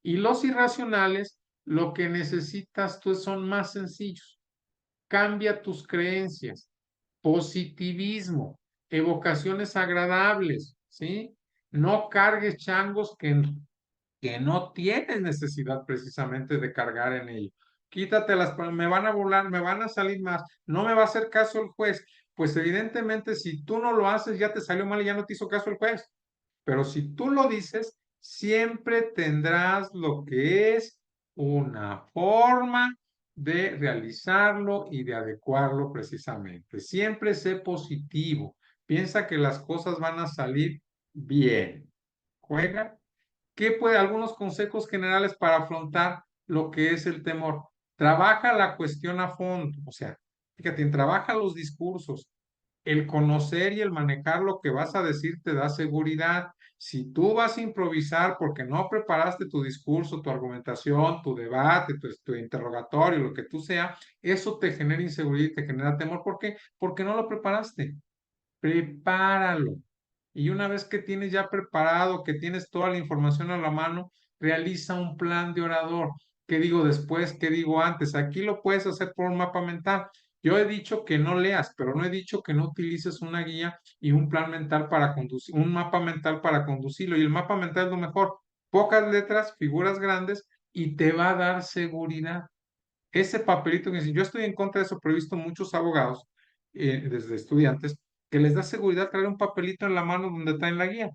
Y los irracionales, lo que necesitas tú son más sencillos. Cambia tus creencias, positivismo, evocaciones agradables, ¿sí? No cargues changos que no tienes necesidad precisamente de cargar en ello. Quítatelas, me van a burlar, me van a salir más, no me va a hacer caso el juez. Pues evidentemente si tú no lo haces ya te salió mal y ya no te hizo caso el juez. Pero si tú lo dices, siempre tendrás lo que es una forma de realizarlo y de adecuarlo precisamente. Siempre sé positivo. Piensa que las cosas van a salir bien. Juega. ¿Qué puede? Algunos consejos generales para afrontar lo que es el temor. Trabaja la cuestión a fondo, o sea, fíjate, trabaja los discursos. El conocer y el manejar lo que vas a decir te da seguridad. Si tú vas a improvisar porque no preparaste tu discurso, tu argumentación, tu debate, tu interrogatorio, lo que tú sea, eso te genera inseguridad y te genera temor. ¿Por qué? Porque no lo preparaste. Prepáralo. Y una vez que tienes ya preparado, que tienes toda la información a la mano, realiza un plan de orador. ¿Qué digo después? ¿Qué digo antes? Aquí lo puedes hacer por un mapa mental. Yo he dicho que no leas, pero no he dicho que no utilices una guía y un plan mental para conducir, un mapa mental para conducirlo. Y el mapa mental es lo mejor. Pocas letras, figuras grandes y te va a dar seguridad. Ese papelito que dice, yo estoy en contra de eso, pero he visto muchos abogados, desde estudiantes, que les da seguridad traer un papelito en la mano donde está en la guía.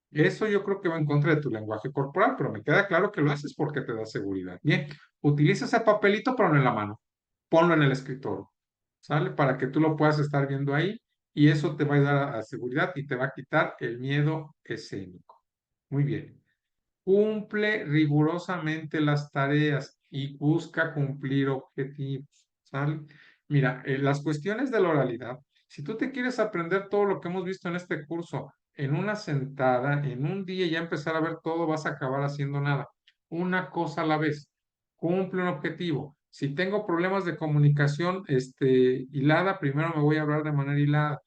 Eso yo creo que va en contra de tu lenguaje corporal, pero me queda claro que lo haces porque te da seguridad. Bien, utiliza ese papelito, pero no en la mano. Ponlo en el escritorio, ¿sale? Para que tú lo puedas estar viendo ahí y eso te va a ayudar a seguridad y te va a quitar el miedo escénico. Muy bien. Cumple rigurosamente las tareas y busca cumplir objetivos, ¿sale? Mira, las cuestiones de la oralidad, si tú te quieres aprender todo lo que hemos visto en este curso en una sentada, en un día ya empezar a ver todo, vas a acabar haciendo nada. Una cosa a la vez. Cumple un objetivo. Si tengo problemas de comunicación, hilada, primero me voy a hablar de manera hilada.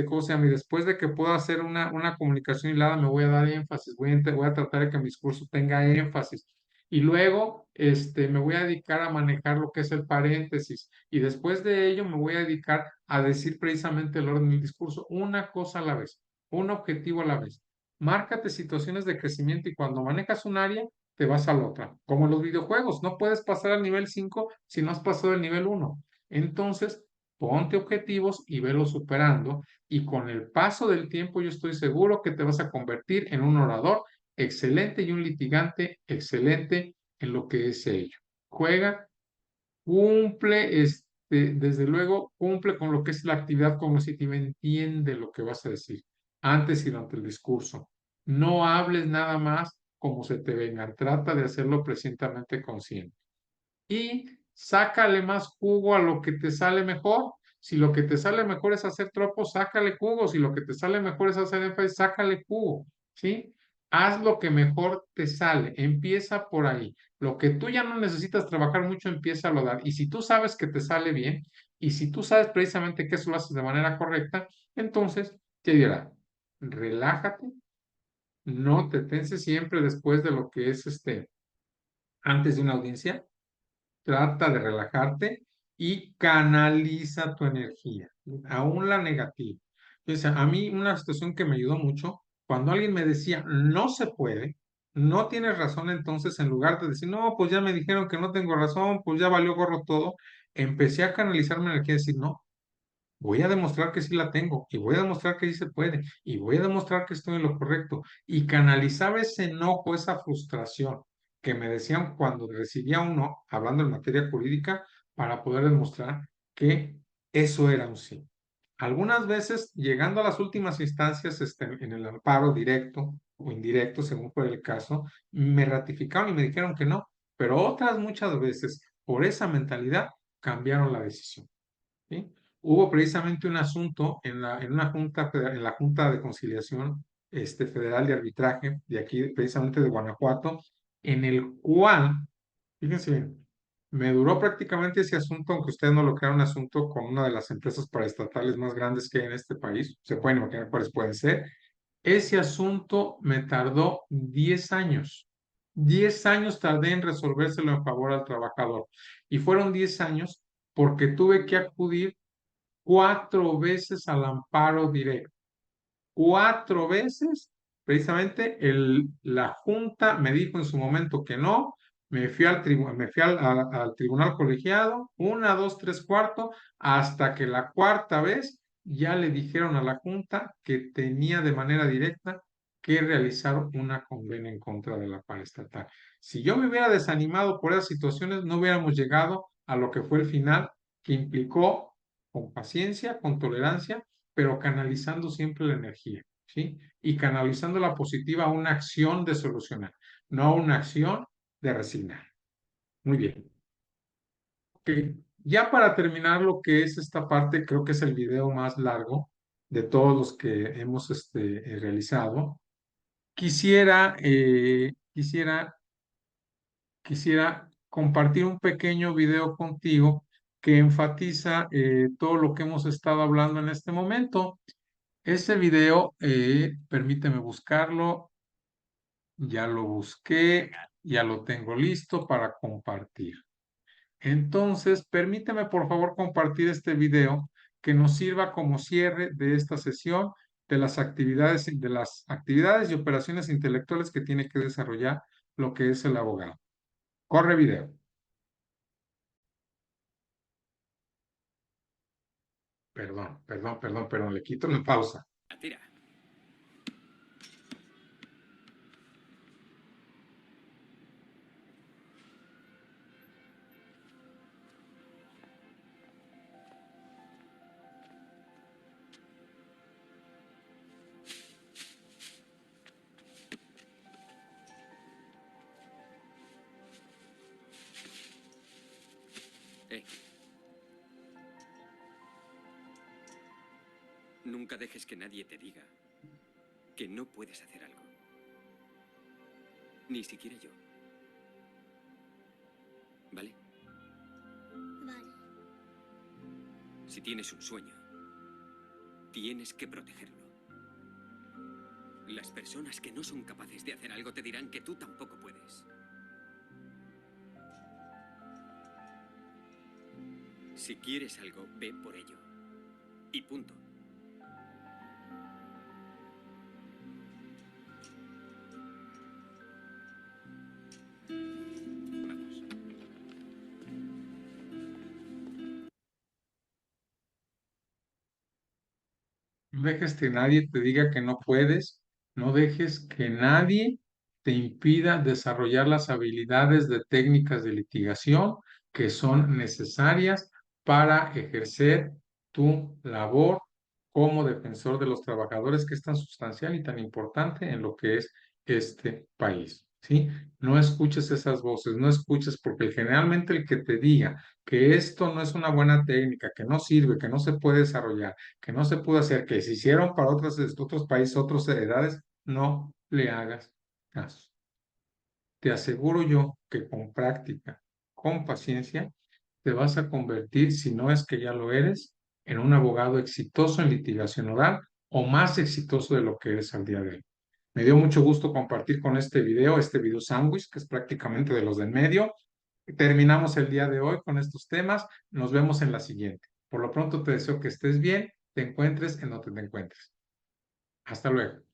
¿Cómo se llama? Y después de que pueda hacer una comunicación hilada, me voy a dar énfasis, voy a tratar de que mi discurso tenga énfasis. Y luego, me voy a dedicar a manejar lo que es el paréntesis. Y después de ello, me voy a dedicar a decir precisamente el orden del discurso, una cosa a la vez, un objetivo a la vez. Márcate situaciones de crecimiento y cuando manejas un área, te vas a la otra. Como en los videojuegos, no puedes pasar al nivel 5 si no has pasado el nivel 1. Entonces, ponte objetivos y velos superando y con el paso del tiempo yo estoy seguro que te vas a convertir en un orador excelente y un litigante excelente en lo que es ello. Juega, cumple, desde luego, cumple con lo que es la actividad cognitiva, entiende lo que vas a decir antes y durante el discurso. No hables nada más como se te venga, trata de hacerlo precisamente consciente. Y sácale más jugo a lo que te sale mejor. Si lo que te sale mejor es hacer tropos, sácale jugo. Si lo que te sale mejor es hacer énfasis, sácale jugo. ¿Sí? Haz lo que mejor te sale. Empieza por ahí. Lo que tú ya no necesitas trabajar mucho, empieza a lo dar. Y si tú sabes que te sale bien, y si tú sabes precisamente que eso lo haces de manera correcta, entonces te dirá, relájate, no te tenses siempre después de lo que es antes de una audiencia. Trata de relajarte y canaliza tu energía, aún la negativa. Entonces, a mí una situación que me ayudó mucho, cuando alguien me decía, no se puede, no tienes razón, entonces en lugar de decir, no, pues ya me dijeron que no tengo razón, pues ya valió gorro todo, empecé a canalizar mi energía y decir, no, voy a demostrar que sí la tengo y voy a demostrar que sí se puede y voy a demostrar que estoy en lo correcto. Y canalizaba ese enojo, esa frustración que me decían cuando recibía uno, hablando en materia jurídica, para poder demostrar que eso era un sí. Algunas veces, llegando a las últimas instancias en el amparo directo o indirecto, según fue el caso, me ratificaron y me dijeron que no, pero otras muchas veces, por esa mentalidad, cambiaron la decisión. ¿Sí? Hubo precisamente un asunto en una junta, en la Junta de Conciliación Federal de Arbitraje de aquí, precisamente de Guanajuato, en el cual, fíjense bien, me duró prácticamente ese asunto, aunque ustedes no lo crean, un asunto con una de las empresas paraestatales más grandes que hay en este país, se pueden imaginar cuáles pueden ser. Ese asunto me tardó 10 años. 10 años tardé en resolvérselo en favor al trabajador. Y fueron 10 años porque tuve que acudir 4 veces al amparo directo. 4 veces, precisamente, la Junta me dijo en su momento que no, me fui al tribunal colegiado, 1, 2, 3, 4, hasta que la 4.ª vez ya le dijeron a la Junta que tenía de manera directa que realizar una condena en contra de la paraestatal. Si yo me hubiera desanimado por esas situaciones, no hubiéramos llegado a lo que fue el final, que implicó con paciencia, con tolerancia, pero canalizando siempre la energía, ¿sí? Y canalizando la positiva a una acción de solucionar, no a una acción de resignar. Muy bien. Okay. Ya para terminar lo que es esta parte, creo que es el video más largo de todos los que hemos realizado. Quisiera compartir un pequeño video contigo que enfatiza todo lo que hemos estado hablando en este momento. Ese video, permíteme buscarlo, ya lo busqué, ya lo tengo listo para compartir. Entonces, permíteme por favor compartir este video que nos sirva como cierre de esta sesión de las actividades y operaciones intelectuales que tiene que desarrollar lo que es el abogado. Corre video. Perdón, le quito la pausa. Tira. Nunca dejes que nadie te diga que no puedes hacer algo. Ni siquiera yo. ¿Vale? Vale. Si tienes un sueño, tienes que protegerlo. Las personas que no son capaces de hacer algo te dirán que tú tampoco puedes. Si quieres algo, ve por ello. Y punto. Vamos. No dejes que nadie te diga que no puedes, no dejes que nadie te impida desarrollar las habilidades de técnicas de litigación que son necesarias para ejercer tu labor como defensor de los trabajadores, que es tan sustancial y tan importante en lo que es este país, ¿sí? No escuches esas voces, no escuches, porque generalmente el que te diga que esto no es una buena técnica, que no sirve, que no se puede desarrollar, que no se pudo hacer, que se hicieron para otros países, otras edades, no le hagas caso. Te aseguro yo que con práctica, con paciencia, te vas a convertir, si no es que ya lo eres, en un abogado exitoso en litigación oral o más exitoso de lo que eres al día de hoy. Me dio mucho gusto compartir con este video sándwich, que es prácticamente de los del medio. Terminamos el día de hoy con estos temas. Nos vemos en la siguiente. Por lo pronto te deseo que estés bien, te encuentres en donde te encuentres. Hasta luego.